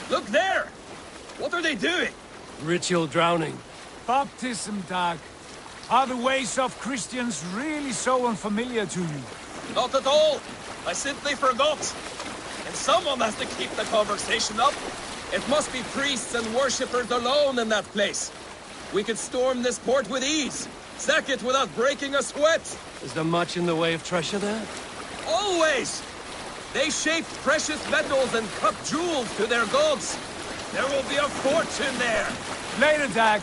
Speaker 21: Look there! What are they doing?
Speaker 2: Ritual drowning.
Speaker 3: Baptism, Dag. Are the ways of Christians really so unfamiliar to you?
Speaker 21: Not at all. I simply forgot. And someone has to keep the conversation up. It must be priests and worshippers alone in that place. We could storm this port with ease. Sack it without breaking a sweat.
Speaker 2: Is there much in the way of treasure there?
Speaker 21: Always! They shaped precious metals and cut jewels to their gods. There will be a fortune there.
Speaker 3: Later, Dag.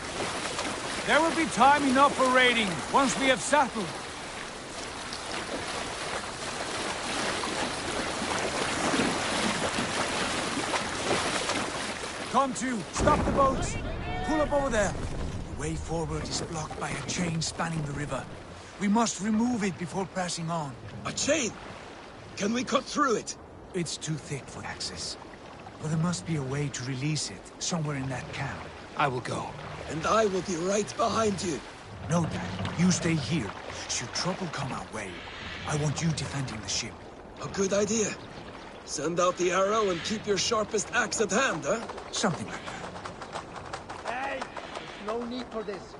Speaker 3: There will be time enough for raiding, once we have settled. Come to, stop the boats. Pull up over there. The way forward is blocked by a chain spanning the river. We must remove it before pressing on.
Speaker 21: A chain? Can we cut through it?
Speaker 3: It's too thick for access. But there must be a way to release it, somewhere in that camp.
Speaker 2: I will go.
Speaker 21: And I will be right behind you.
Speaker 3: No, Dad. You stay here. Should trouble come our way, I want you defending the ship.
Speaker 21: A good idea. Send out the arrow and keep your sharpest axe at hand, huh?
Speaker 3: Something like that.
Speaker 5: Hey! There's no need for this.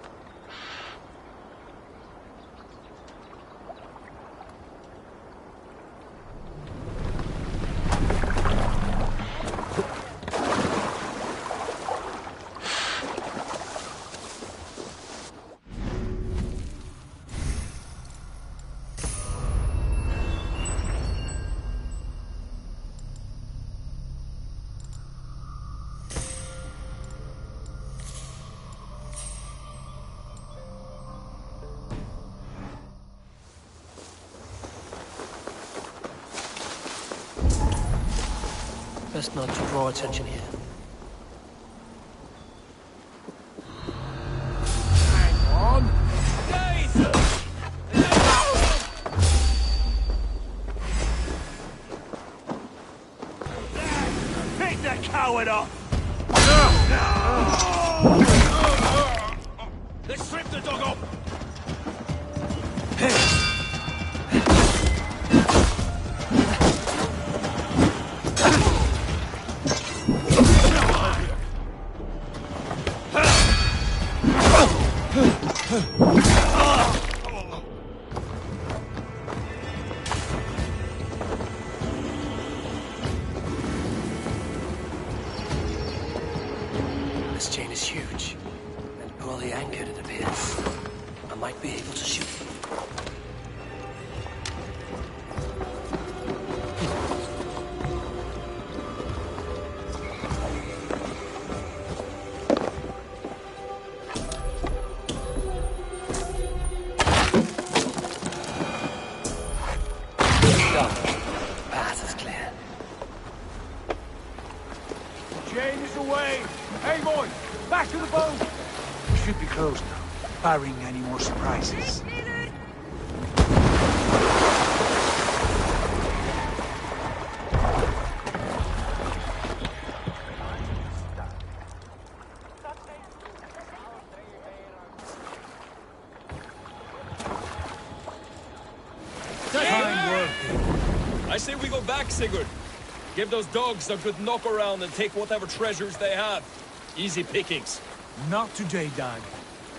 Speaker 2: Best not to draw attention here.
Speaker 21: Hang on!
Speaker 1: Pick that coward up! Let's strip the dog off!
Speaker 2: This chain is huge, and poorly anchored, it appears. I might be able to shoot. Path is clear.
Speaker 3: Chain is away! Hey, boys! Back to the boat! We should be close now, barring any more surprises.
Speaker 21: Fine work. I say we go back, Sigurd. Give those dogs a good knock around and take whatever treasures they have. Easy pickings.
Speaker 3: Not today, Dag.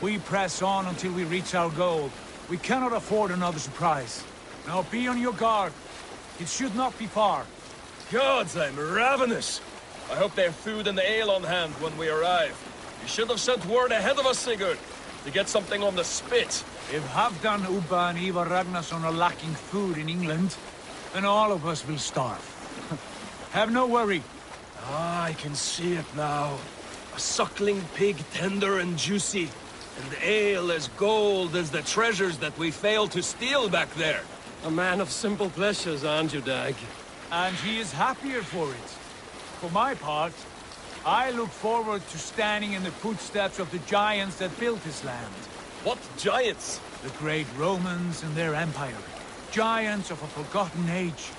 Speaker 3: We press on until we reach our goal. We cannot afford another surprise. Now be on your guard. It should not be far.
Speaker 21: Gods, I'm ravenous. I hope they have food and ale on hand when we arrive. You should have sent word ahead of us, Sigurd. to get something on the spit.
Speaker 3: If Halfdan, Ubba and Ivar Ragnarsson are lacking food in England, then all of us will starve. Have no worry.
Speaker 21: Ah, I can see it now. A suckling pig, tender and juicy. And ale as gold as the treasures that we failed to steal back there.
Speaker 2: A man of simple pleasures, aren't you, Dag?
Speaker 3: And he is happier for it. For my part, I look forward to standing in the footsteps of the giants that built this land.
Speaker 21: What giants?
Speaker 3: The great Romans and their empire. Giants of a forgotten age.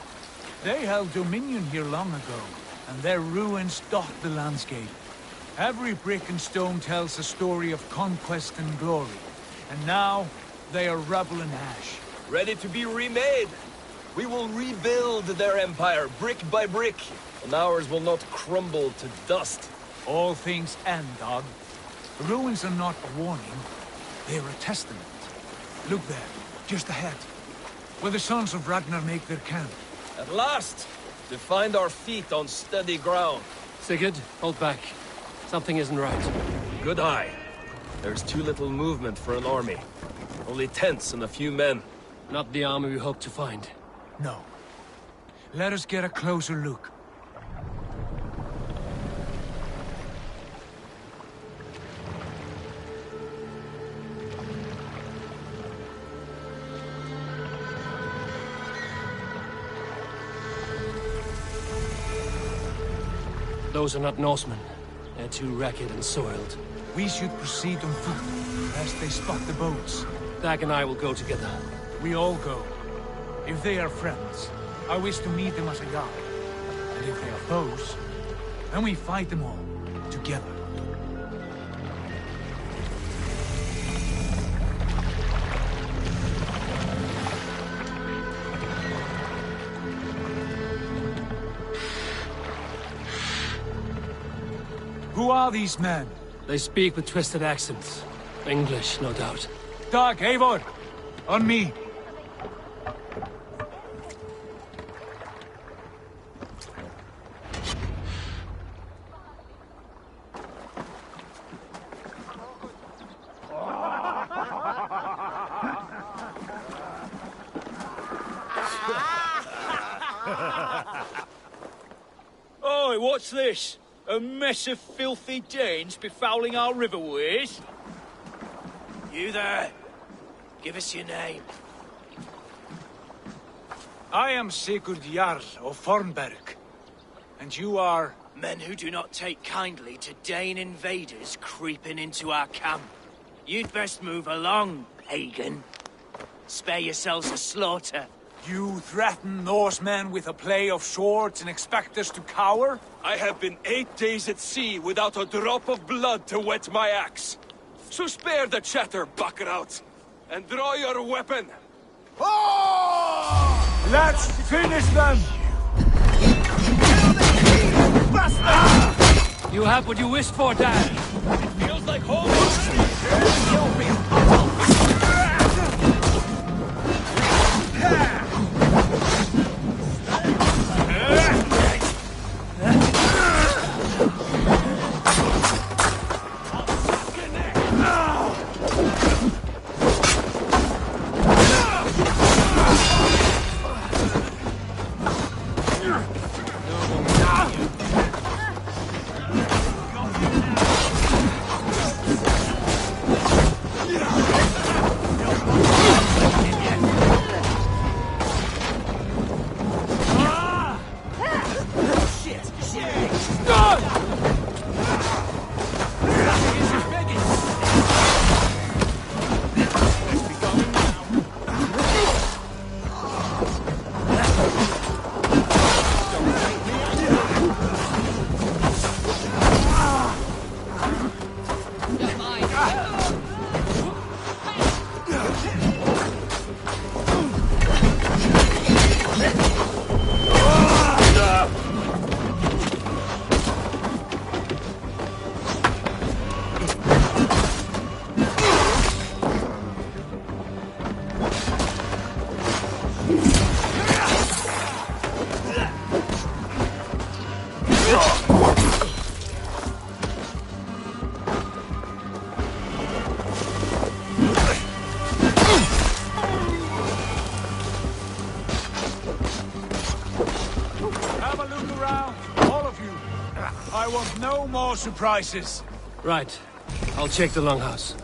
Speaker 3: They held dominion here long ago, and their ruins dot the landscape. Every brick and stone tells a story of conquest and glory. And now, they are rubble and ash.
Speaker 21: Ready to be remade. We will rebuild their empire, brick by brick. And ours will not crumble to dust.
Speaker 3: All things end, dog. The ruins are not a warning. They're a testament. Look there, just ahead. Where the sons of Ragnar make their camp.
Speaker 21: At last! To find our feet on steady ground.
Speaker 2: Sigurd, hold back. Something isn't right.
Speaker 21: Good eye. There's too little movement for an army. Only tents and a few men.
Speaker 2: Not the army we hope to find.
Speaker 3: No. Let us get a closer look.
Speaker 2: Those are not Norsemen. They're too ragged and soiled.
Speaker 3: We should proceed on foot, lest they spot the boats.
Speaker 2: Dag and I will go together.
Speaker 3: We all go. If they are friends, I wish to meet them as a guide. And if they are foes, then we fight them all, together. Who are these men?
Speaker 2: They speak with twisted accents. English, no doubt.
Speaker 3: Dag, Eivor! On me!
Speaker 7: Oi, what's this? A mess of filthy Danes befouling our riverways?
Speaker 8: You there! Give us your name.
Speaker 3: I am Sigurd Jarl of Fornberg. And you are...
Speaker 8: Men who do not take kindly to Dane invaders creeping into our camp. You'd best move along, pagan. Spare yourselves a slaughter.
Speaker 3: You threaten Norsemen with a play of swords and expect us to cower?
Speaker 21: I have been 8 days at sea without a drop of blood to wet my axe. So spare the chatter, buckerout, and draw your weapon.
Speaker 3: Oh! Let's finish them!
Speaker 2: You have what you wished for, Dad.
Speaker 21: It feels like home.
Speaker 3: look around, all of you. I want no more surprises.
Speaker 2: Right. I'll check the longhouse.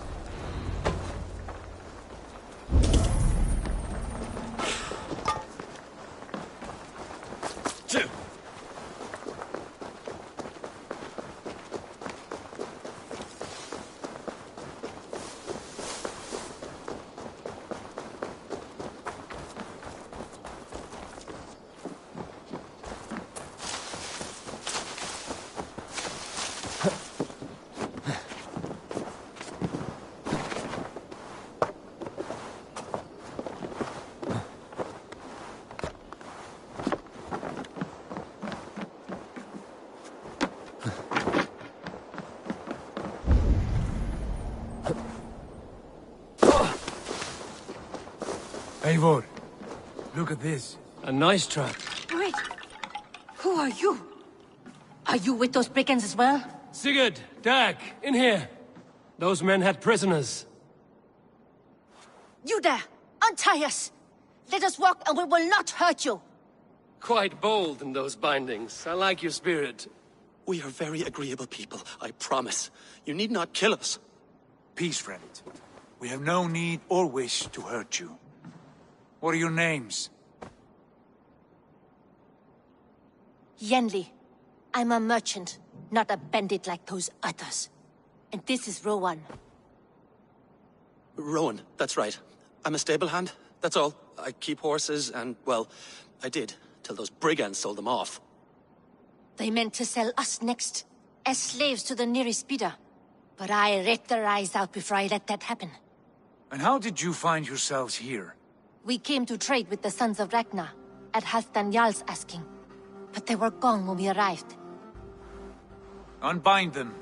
Speaker 3: Eivor, look at this.
Speaker 2: A nice trap.
Speaker 9: Wait. Who are you? Are you with those brigands as well?
Speaker 2: Sigurd, Dag, in here. Those men had prisoners.
Speaker 9: You there! Untie us! Let us walk and we will not hurt you!
Speaker 2: Quite bold in those bindings. I like your spirit.
Speaker 10: We are very agreeable people, I promise. You need not kill us.
Speaker 3: Peace, friend. We have no need or wish to hurt you. What are your names?
Speaker 9: Yenli. I'm a merchant, not a bandit like those others. And this is Rowan.
Speaker 10: Rowan, that's right. I'm a stable hand, that's all. I keep horses and, well, I did, till those brigands sold them off.
Speaker 9: They meant to sell us next, as slaves to the nearest bidder. But I ripped their eyes out before I let that happen.
Speaker 3: And how did you find yourselves here?
Speaker 9: We came to trade with the Sons of Ragnar, at Halfdan Jarl's asking. But they were gone when we arrived.
Speaker 3: Unbind them.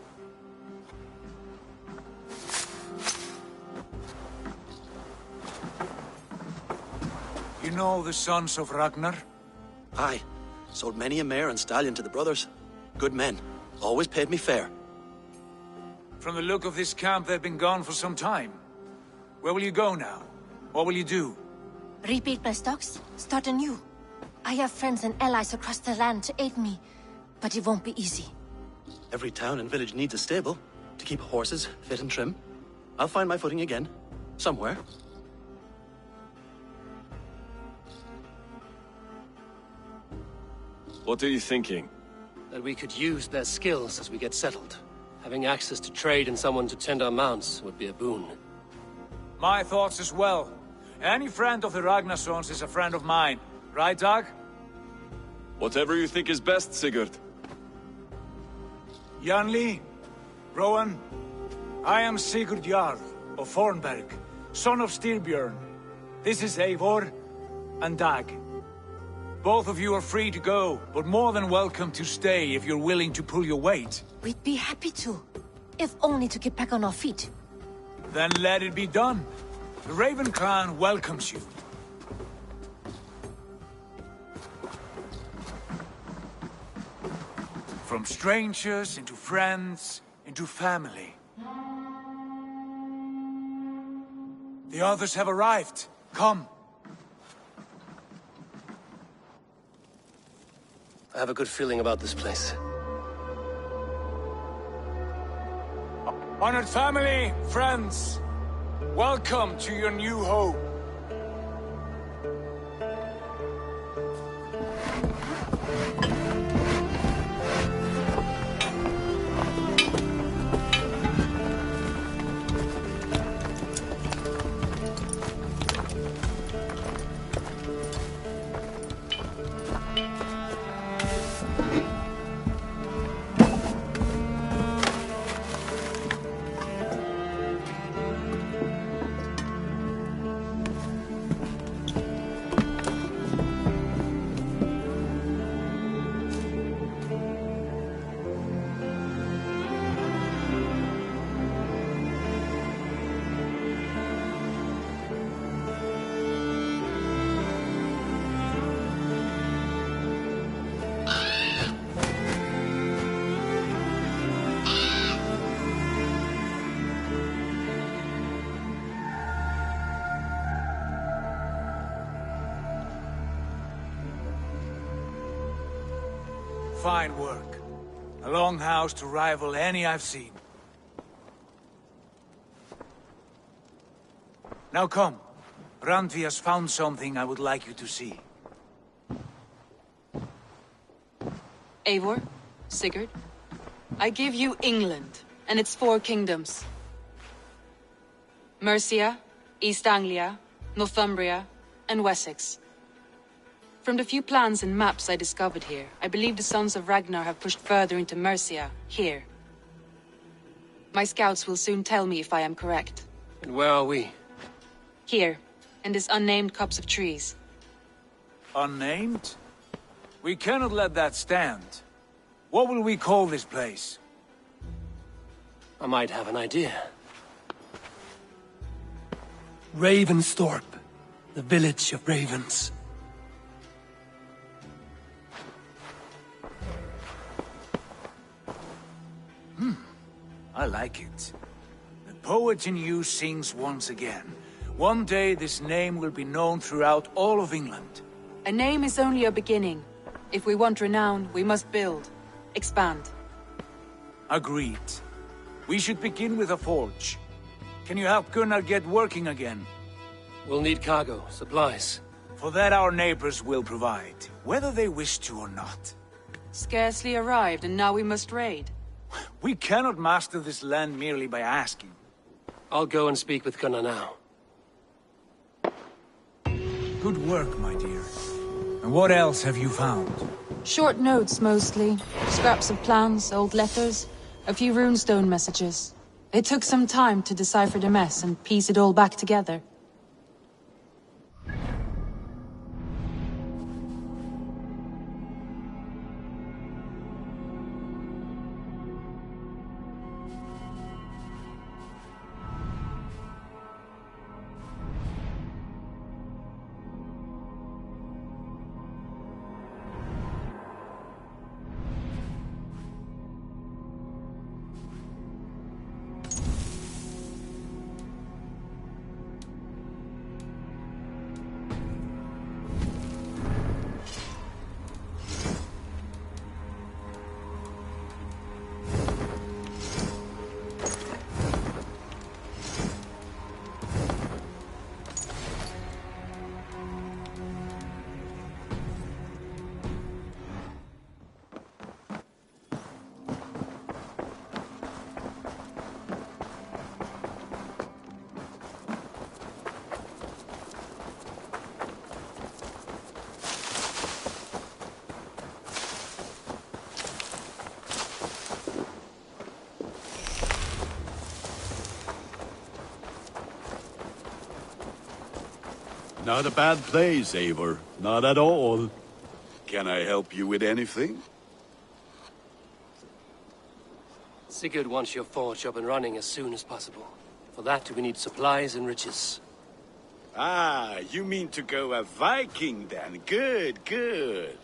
Speaker 3: You know the Sons of Ragnar?
Speaker 10: Aye. Sold many a mare and stallion to the brothers. Good men. Always paid me fair.
Speaker 3: From the look of this camp, they've been gone for some time. Where will you go now? What will you do?
Speaker 9: Rebuild my stocks, start anew. I have friends and allies across the land to aid me, but it won't be easy.
Speaker 10: Every town and village needs a stable to keep horses fit and trim. I'll find my footing again. Somewhere.
Speaker 11: What are you thinking?
Speaker 2: That we could use their skills as we get settled. Having access to trade and someone to tend our mounts would be a boon.
Speaker 3: My thoughts as well. Any friend of the Ragnarsons is a friend of mine. Right, Dag?
Speaker 11: Whatever you think is best, Sigurd.
Speaker 3: Janli, Rowan, I am Sigurd Jarl of Fornberg, son of Styrbjörn. This is Eivor and Dag. Both of you are free to go, but more than welcome to stay if you're willing to pull your weight.
Speaker 9: We'd be happy to, if only to get back on our feet.
Speaker 3: Then let it be done. The Raven clan welcomes you. From strangers into friends, into family. The others have arrived. Come.
Speaker 2: I have a good feeling about this place.
Speaker 3: Honored family, friends, welcome to your new home. fine work. A longhouse to rival any I've seen. Now come. Randvi has found something I would like you to see.
Speaker 17: Eivor, Sigurd, I give you England and its 4 kingdoms. Mercia, East Anglia, Northumbria, and Wessex. From the few plans and maps I discovered here, I believe the Sons of Ragnar have pushed further into Mercia, here. My scouts will soon tell me if I am correct.
Speaker 2: And where are we?
Speaker 17: Here, in this unnamed copse of trees.
Speaker 3: Unnamed? We cannot let that stand. What will we call this place?
Speaker 2: I might have an idea. Ravensthorpe, the village of ravens.
Speaker 3: I like it. The poet in you sings once again. One day this name will be known throughout all of England.
Speaker 17: A name is only a beginning. If we want renown, we must build. Expand.
Speaker 3: Agreed. We should begin with a forge. Can you help Gunnar get working again?
Speaker 2: We'll need cargo, supplies.
Speaker 3: For that our neighbors will provide, whether they wish to or not.
Speaker 17: Scarcely arrived, and now we must raid.
Speaker 3: We cannot master this land merely by asking.
Speaker 2: I'll go and speak with Gunnar now.
Speaker 3: Good work, my dear. And what else have you found?
Speaker 17: Short notes, mostly. Scraps of plans, old letters, a few runestone messages. It took some time to decipher the mess and piece it all back together.
Speaker 12: Not a bad place, Eivor. Not at all. Can I help you with anything?
Speaker 2: Sigurd wants your forge up and running as soon as possible. For that, we need supplies and riches.
Speaker 12: Ah, you mean to go a Viking then? Good, good.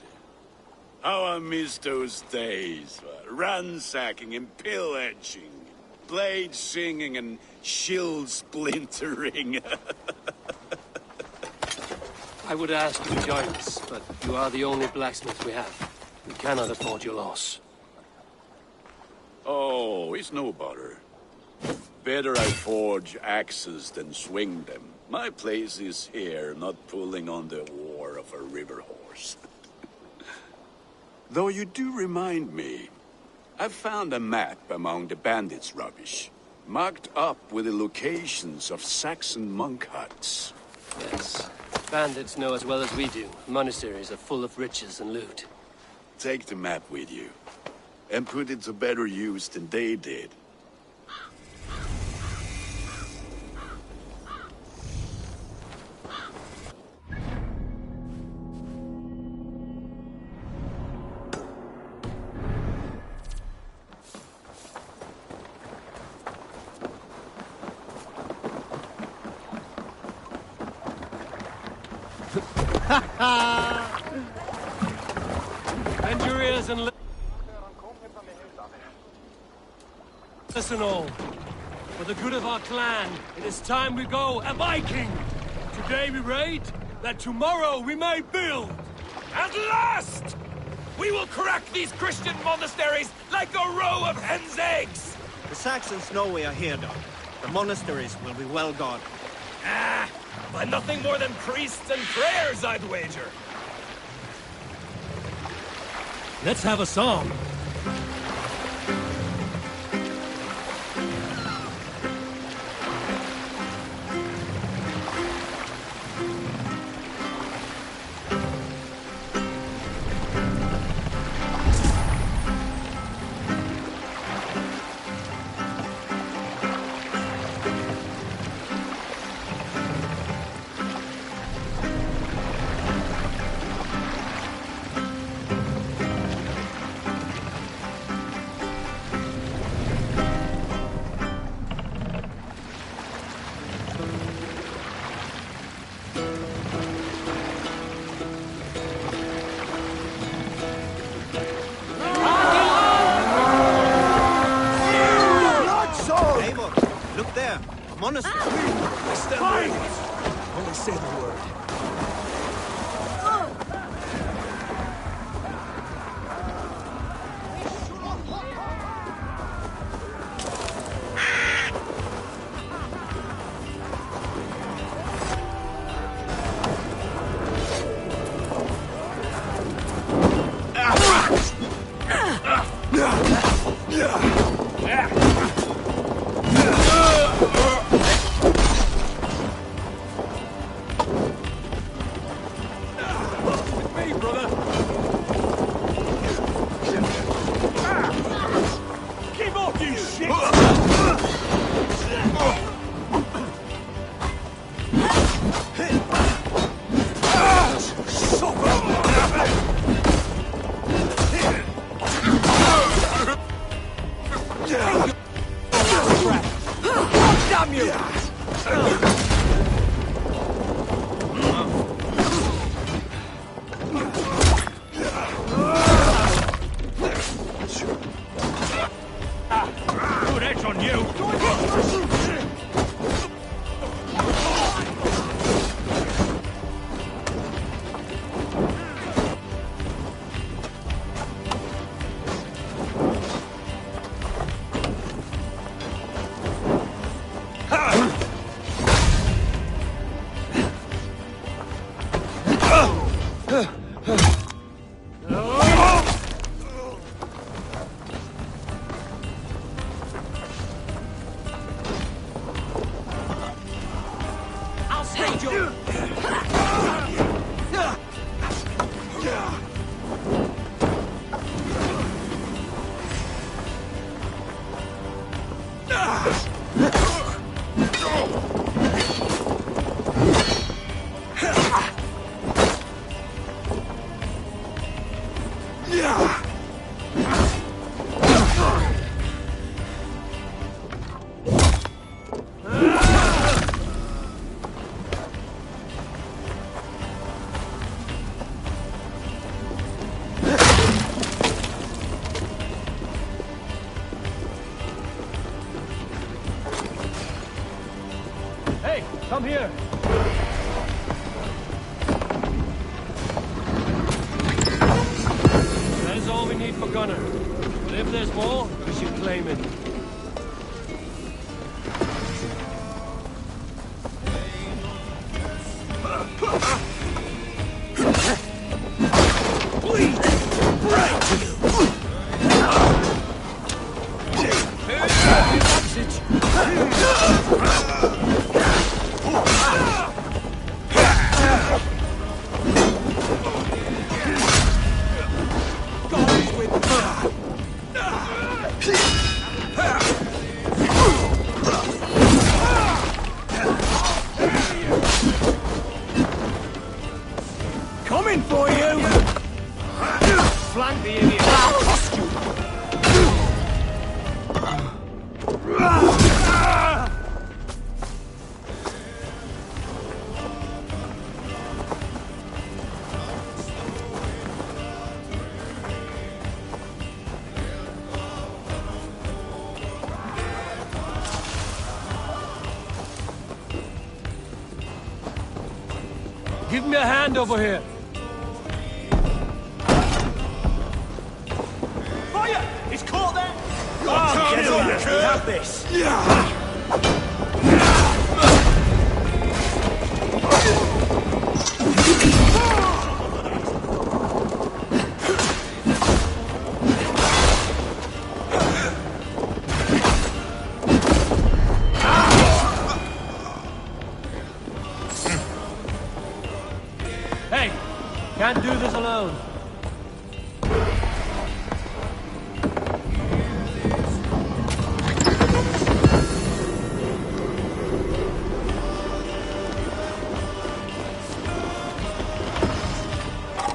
Speaker 12: How I miss those days. Ransacking and pillaging. Blade singing and shield splintering.
Speaker 2: I would ask you to join us, but you are the only blacksmith we have. We cannot afford your loss.
Speaker 12: Oh, it's no bother. Better I forge axes than swing them. My place is here, not pulling on the war of a river horse. Though you do remind me, I've found a map among the bandits' rubbish, marked up with the locations of Saxon monk huts.
Speaker 2: Yes. Bandits know as well as we do. Monasteries are full of riches and loot.
Speaker 12: Take the map with you, and put it to better use than they did.
Speaker 2: Bend your ears and listen all. For the good of our clan, it is time we go a Viking! Today we raid, that tomorrow we may build! At last!
Speaker 21: We will crack these Christian monasteries like a row of hen's eggs!
Speaker 5: The Saxons know we are here, though. The monasteries will be well guarded.
Speaker 21: Ah, by nothing more than priests and prayers, I'd wager.
Speaker 2: Let's have a song.
Speaker 5: Monastery.
Speaker 21: I stand ready. Only say the word. Damn you! Good edge on you!
Speaker 2: Hey, come here. That is all we need for Gunner. But if there's more, we should claim it.
Speaker 21: Coming for you! Flank the idiot! I'll cost you!
Speaker 2: Give me a hand over here.
Speaker 7: Get on it! We have this!
Speaker 2: Hey! Can't do this alone.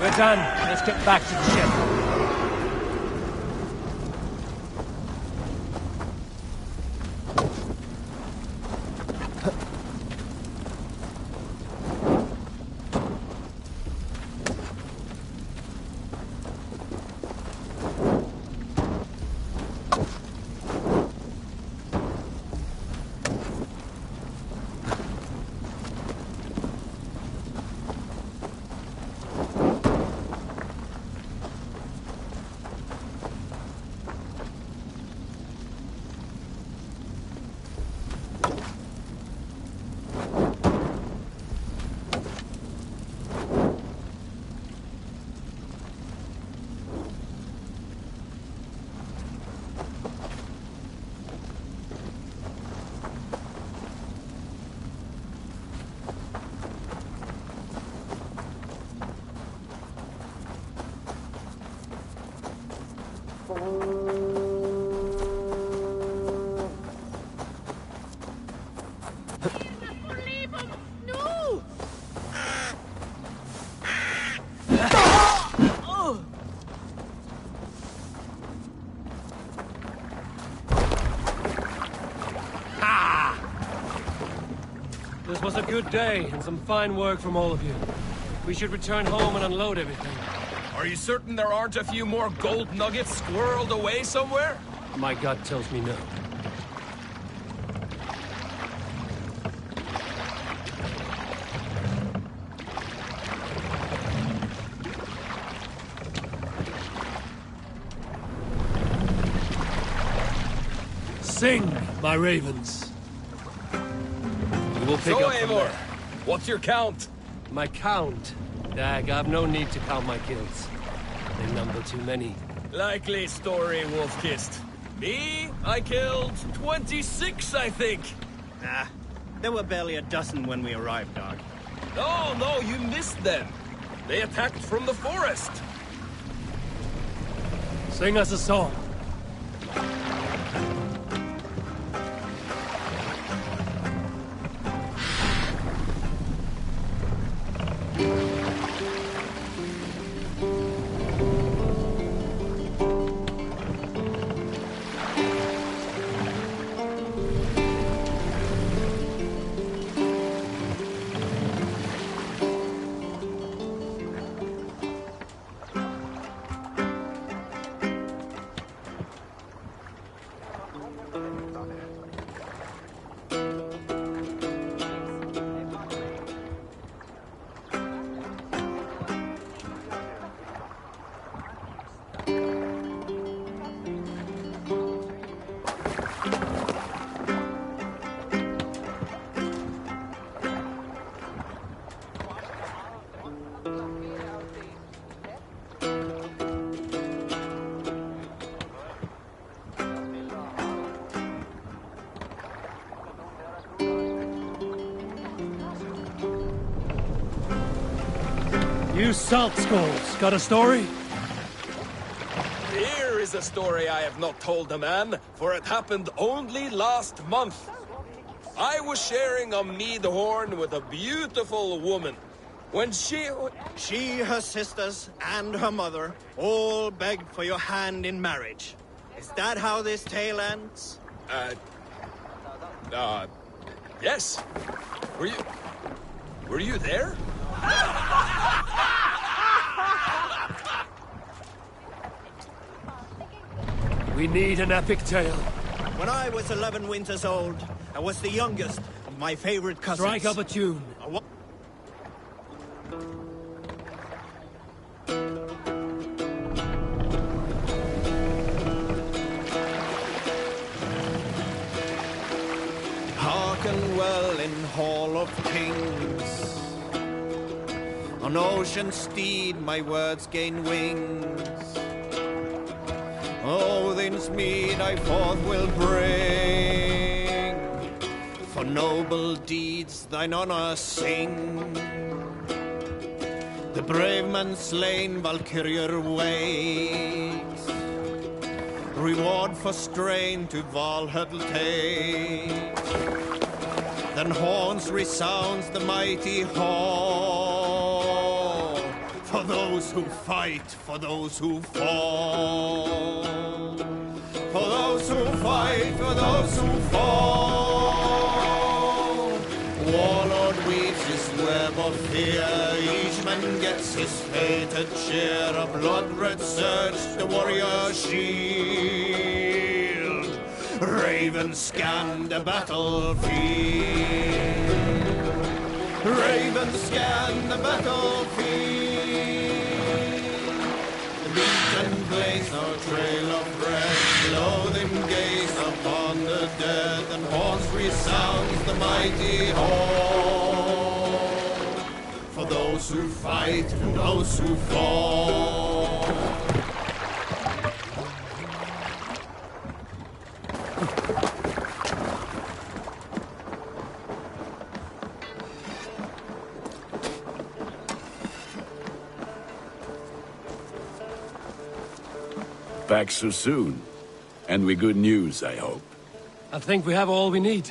Speaker 2: We're done. Let's get back to the ship. This was a good day, and some fine work from all of you. We should return home and unload everything.
Speaker 21: Are you certain there aren't a few more gold nuggets squirreled away somewhere?
Speaker 2: My gut tells me no. Sing, my ravens. We will pick
Speaker 21: so,
Speaker 2: up from
Speaker 21: Eivor,
Speaker 2: there.
Speaker 21: what's your count?
Speaker 2: My count? Dag, I've no need to count my kills. They number too many.
Speaker 21: Likely story, Wolf-Kissed. Me? I killed 26, I think.
Speaker 5: Nah, there were barely a dozen when we arrived, Dog.
Speaker 21: No, you missed them. They attacked from the forest.
Speaker 2: Sing us a song. You salt skulls, got a story?
Speaker 21: Here is a story I have not told a man, for it happened only last month. I was sharing a mead horn with a beautiful woman. When she,
Speaker 5: her sisters, and her mother all begged for your hand in marriage. Is that how this tale ends?
Speaker 21: Yes. Were you there?
Speaker 2: We need an epic tale.
Speaker 5: When I was 11 winters old, I was the youngest of my favorite cousins.
Speaker 2: Strike up a tune.
Speaker 5: hall of kings. On ocean steed my words gain wings. Odin's mead I forth will bring. For noble deeds thine honor sing. The brave man slain Valkyrier waits. Reward for strain to Valhall takes. Then horns resounds the mighty hall. For those who fight, for those who fall. For those who fight, for those who fall. Warlord weaves his web of fear. Each man gets his fated share. A blood-red surge, the warrior shield. Ravens scan the battlefield. Ravens scan the battlefield. The beacon blaze no trail of red. Below them gaze upon the dead. And horns resounds the mighty hall. For those who fight and those who fall.
Speaker 12: Back so soon. And with good news, I hope.
Speaker 2: I think we have all we need.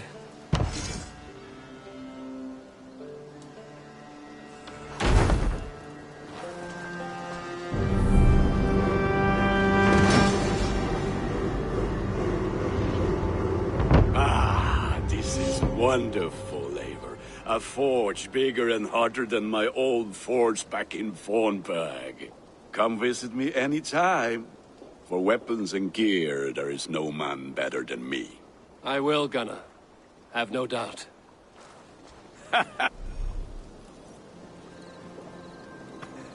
Speaker 12: This is wonderful, Eivor. A forge bigger and hotter than my old forge back in Fornburg. Come visit me anytime. For weapons and gear, there is no man better than me.
Speaker 2: I will, Gunnar. Have no doubt.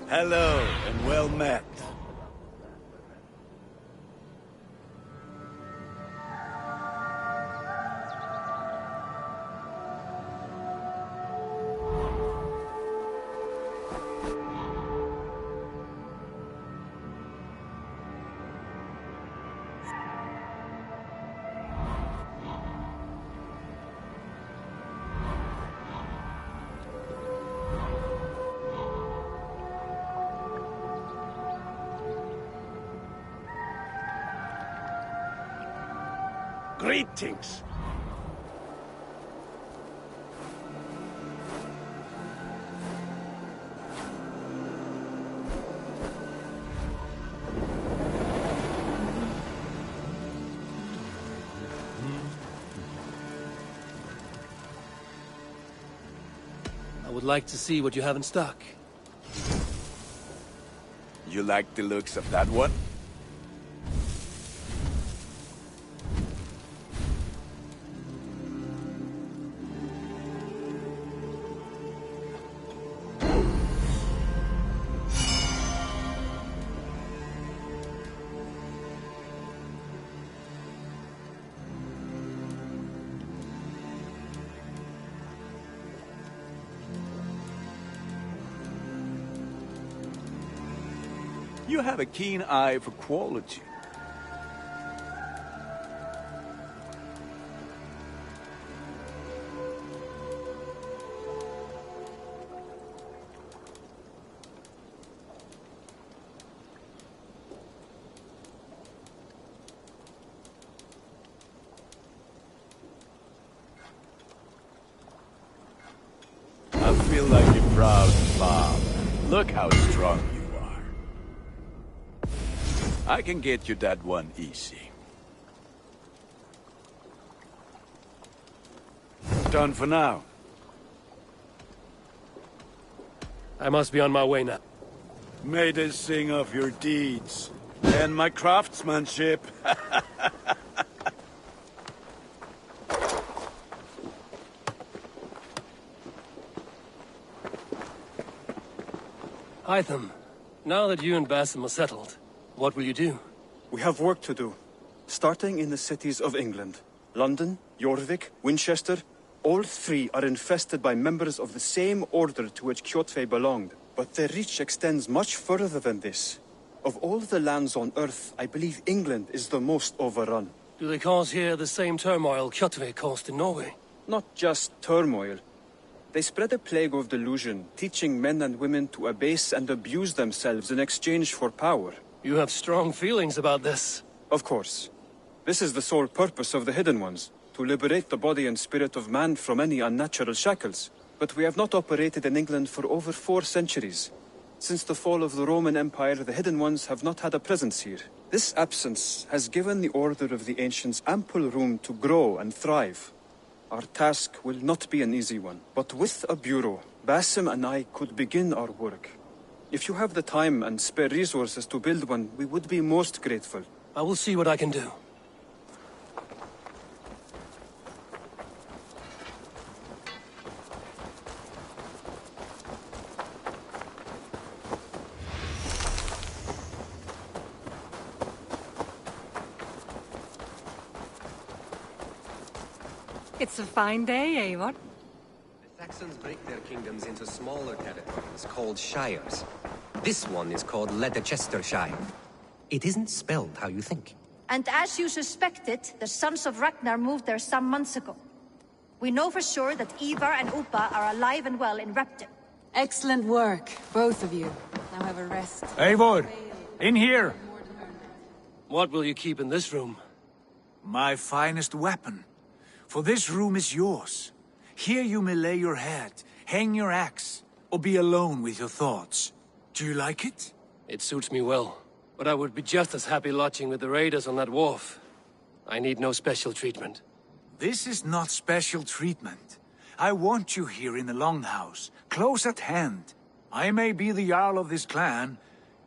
Speaker 12: Hello, and well met.
Speaker 3: Greetings.
Speaker 2: I would like to see what you have in stock.
Speaker 12: You like the looks of that one? You have a keen eye for quality. I feel like a proud father. Look how strong you are. I can get you that one easy. Done for now.
Speaker 2: I must be on my way now.
Speaker 12: May they sing of your deeds and my craftsmanship.
Speaker 2: Hytham, now that you and Basim are settled, what will you do?
Speaker 13: We have work to do. Starting in the cities of England. London, Jorvik, Winchester, All three are infested by members of the same order to which Kjotve belonged, but their reach extends much further than this. Of all the lands on Earth, I believe England is the most overrun.
Speaker 2: Do they cause here the same turmoil Kjotve caused in Norway?
Speaker 13: Not just turmoil. They spread a plague of delusion, teaching men and women to abase and abuse themselves in exchange for power.
Speaker 2: You have strong feelings about this.
Speaker 13: Of course. This is the sole purpose of the Hidden Ones, to liberate the body and spirit of man from any unnatural shackles. But we have not operated in England for over 4 centuries. Since the fall of the Roman Empire, the Hidden Ones have not had a presence here. This absence has given the Order of the Ancients ample room to grow and thrive. Our task will not be an easy one, but with a bureau, Basim and I could begin our work. If you have the time and spare resources to build one, we would be most grateful.
Speaker 2: I will see what I can do.
Speaker 14: It's a fine day, Eivor.
Speaker 15: The Saxons break their kingdoms into smaller territories called shires. This one is called Leicestershire. It isn't spelled how you think.
Speaker 16: And as you suspected, the sons of Ragnar moved there some months ago. We know for sure that Ivar and Upa are alive and well in Repton.
Speaker 17: Excellent work, both of you. Now have a rest.
Speaker 3: Eivor! In here!
Speaker 2: What will you keep in this room?
Speaker 3: My finest weapon. For this room is yours. Here you may lay your head, hang your axe, or be alone with your thoughts. Do you like it?
Speaker 2: It suits me well. But I would be just as happy lodging with the raiders on that wharf. I need no special treatment.
Speaker 3: This is not special treatment. I want you here in the Longhouse, close at hand. I may be the Jarl of this clan,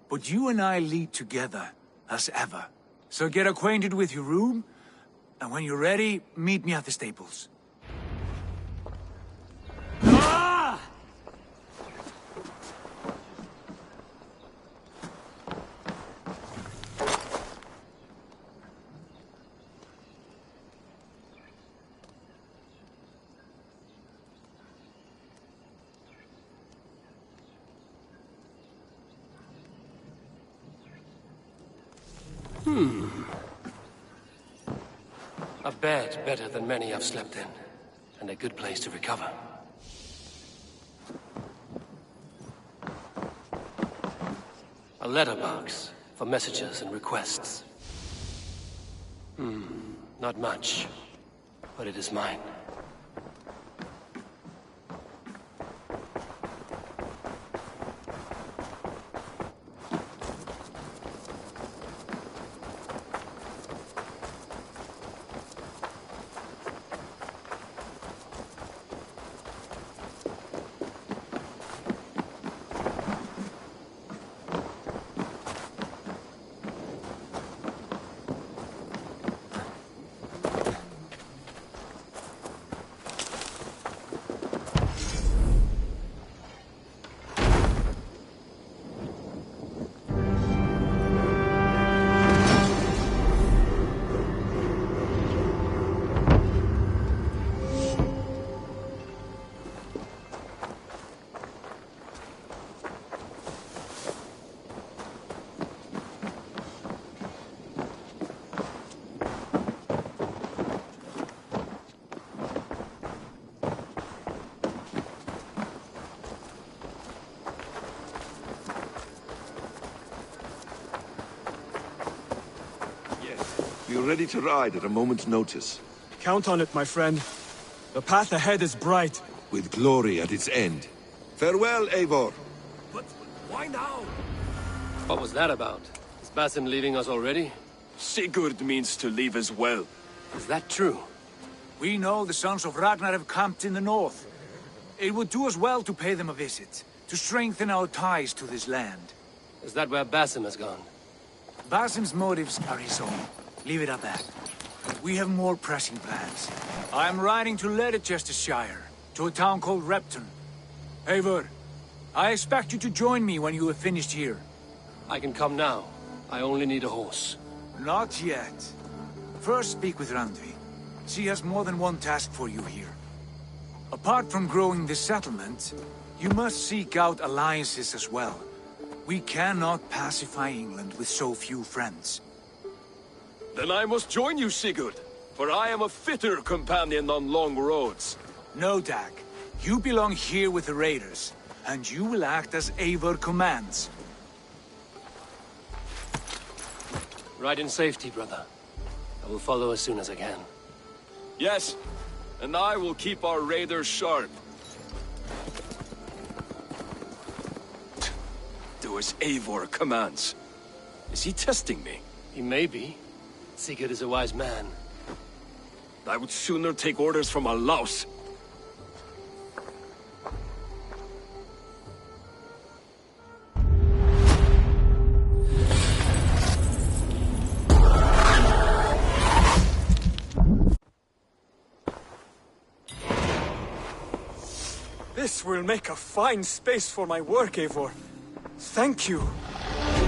Speaker 3: but you and I lead together, as ever. So get acquainted with your room, and when you're ready, meet me at the stables. Ah!
Speaker 2: A bed better than many I've slept in, and a good place to recover. A letterbox for messages and requests. Not much, but it is mine.
Speaker 18: We're ready to ride at a moment's notice.
Speaker 26: Count on it, my friend. The path ahead is bright.
Speaker 18: With glory at its end. Farewell, Eivor.
Speaker 2: But why now? What was that about? Is Basim leaving us already?
Speaker 11: Sigurd means to leave as well.
Speaker 2: Is that true?
Speaker 3: We know the sons of Ragnar have camped in the north. It would do us well to pay them a visit, to strengthen our ties to this land.
Speaker 2: Is that where Basim has gone?
Speaker 3: Basim's motives are his own. Leave it at that. We have more pressing plans. I am riding to Leicestershire, to a town called Repton. Eivor, I expect you to join me when you have finished here.
Speaker 2: I can come now. I only need a horse.
Speaker 3: Not yet. First speak with Randvi. She has more than one task for you here. Apart from growing the settlement, you must seek out alliances as well. We cannot pacify England with so few friends.
Speaker 11: Then I must join you, Sigurd, for I am a fitter companion on long roads.
Speaker 3: No, Dag. You belong here with the raiders, and you will act as Eivor commands.
Speaker 2: Ride in safety, brother. I will follow as soon as I can.
Speaker 11: Yes, and I will keep our raiders sharp. Do as Eivor commands. Is he testing me?
Speaker 2: He may be. Sigurd is a wise man.
Speaker 11: I would sooner take orders from a louse.
Speaker 26: This will make a fine space for my work, Eivor. Thank you.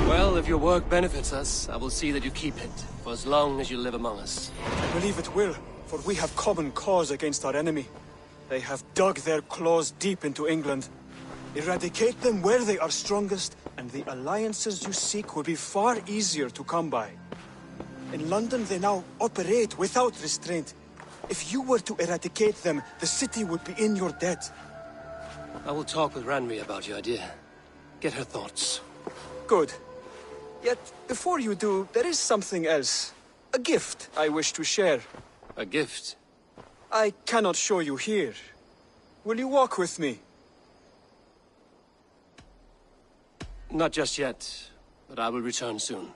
Speaker 2: Well, if your work benefits us, I will see that you keep it, for as long as you live among us.
Speaker 26: I believe it will, for we have common cause against our enemy. They have dug their claws deep into England. Eradicate them where they are strongest, and the alliances you seek will be far easier to come by. In London, they now operate without restraint. If you were to eradicate them, the city would be in your debt.
Speaker 2: I will talk with Ranri about your idea. Get her thoughts.
Speaker 26: Good. Yet, before you do, there is something else. A gift I wish to share.
Speaker 2: A gift?
Speaker 26: I cannot show you here. Will you walk with me?
Speaker 2: Not just yet, but I will return soon.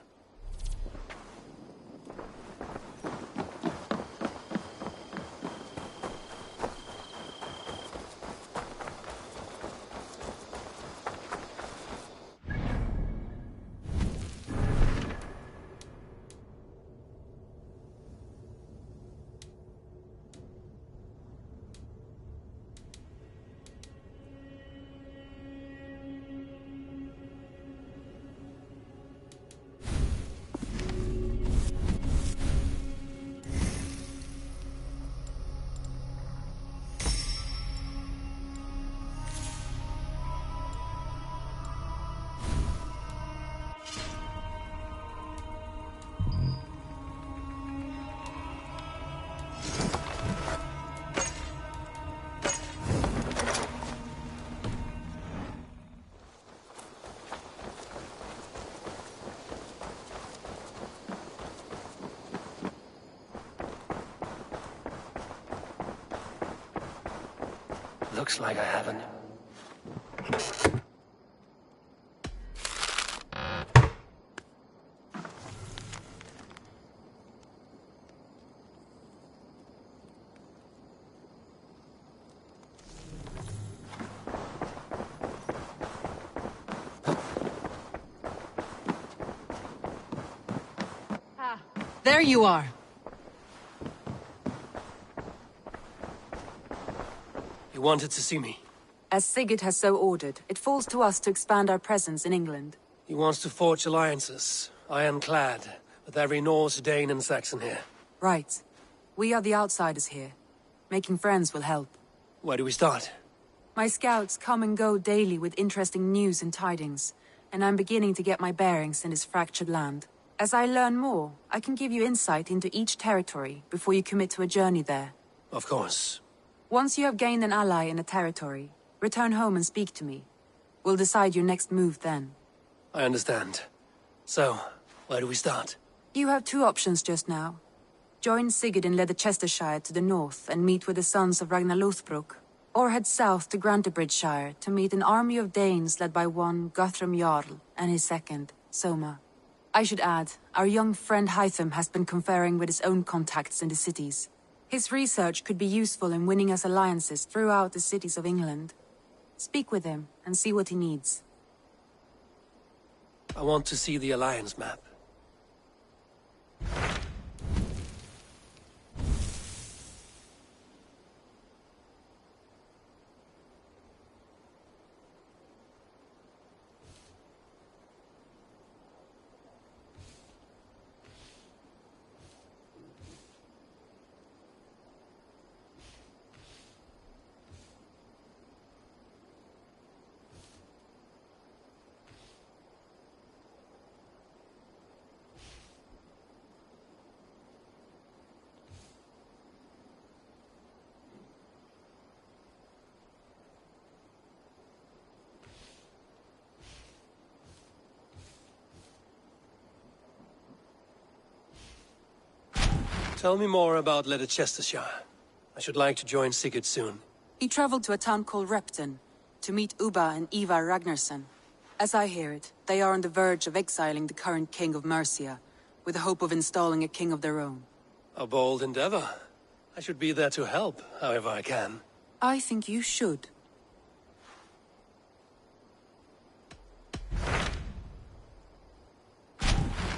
Speaker 2: Looks like I haven't.
Speaker 17: There you are.
Speaker 2: You wanted to see me?
Speaker 17: As Sigurd has so ordered, it falls to us to expand our presence in England.
Speaker 2: He wants to forge alliances, ironclad, with every Norse, Dane and Saxon here.
Speaker 17: Right. We are the outsiders here. Making friends will help.
Speaker 2: Where do we start?
Speaker 17: My scouts come and go daily with interesting news and tidings, and I'm beginning to get my bearings in this fractured land. As I learn more, I can give you insight into each territory before you commit to a journey there.
Speaker 2: Of course.
Speaker 17: Once you have gained an ally in a territory, return home and speak to me. We'll decide your next move then.
Speaker 2: I understand. So, where do we start?
Speaker 17: You have two options just now. Join Sigurd in Leicestershire to the north and meet with the sons of Ragnar Lothbrok, or head south to Grantebridgeshire to meet an army of Danes led by one Guthrum Jarl and his second, Soma. I should add, our young friend Hytham has been conferring with his own contacts in the cities. His research could be useful in winning us alliances throughout the cities of England. Speak with him and see what he needs.
Speaker 2: I want to see the alliance map. Tell me more about Leicestershire. I should like to join Sigurd soon.
Speaker 17: He traveled to a town called Repton to meet Ubba and Ivar Ragnarsson. As I hear it, they are on the verge of exiling the current king of Mercia, with the hope of installing a king of their own.
Speaker 2: A bold endeavor. I should be there to help, however I can.
Speaker 17: I think you should.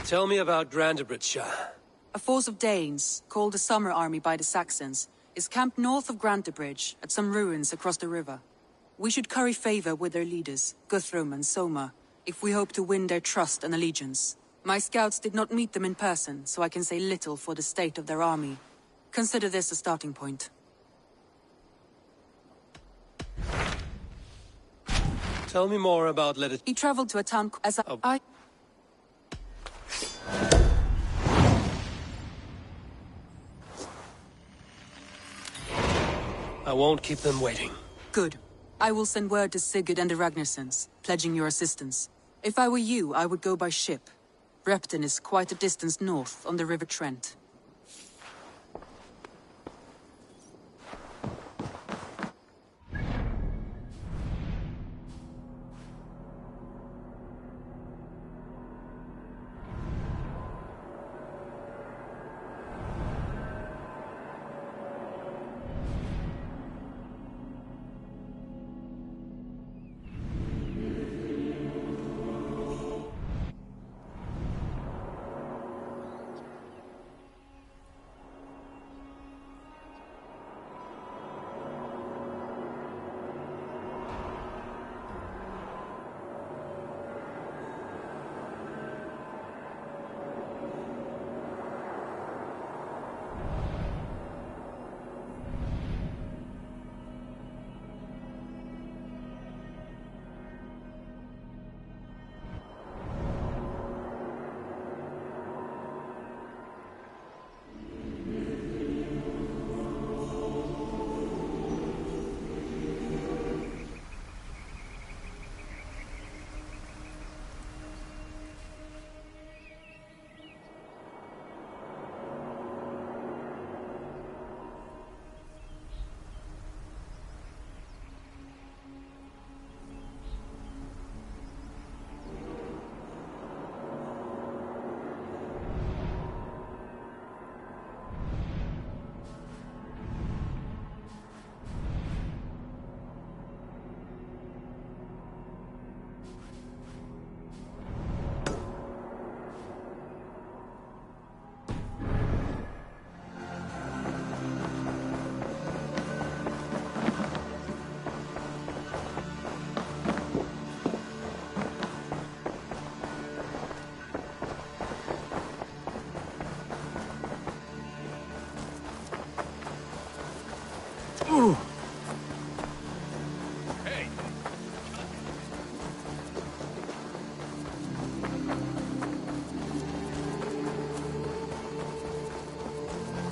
Speaker 2: Tell me about Grantebridgeshire.
Speaker 17: A force of Danes, called the Summer Army by the Saxons, is camped north of Grantebridge at some ruins across the river. We should curry favor with their leaders, Guthrum and Soma, if we hope to win their trust and allegiance. My scouts did not meet them in person, so I can say little for the state of their army. Consider this a starting point.
Speaker 2: Tell me more about
Speaker 17: He traveled to a town as
Speaker 2: I won't keep them waiting.
Speaker 17: Good. I will send word to Sigurd and the Ragnarssons, pledging your assistance. If I were you, I would go by ship. Repton is quite a distance north on the River Trent.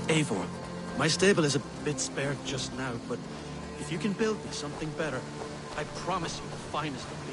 Speaker 4: Eivor, my stable is a bit spared just now, but if you can build me something better, I promise you the finest of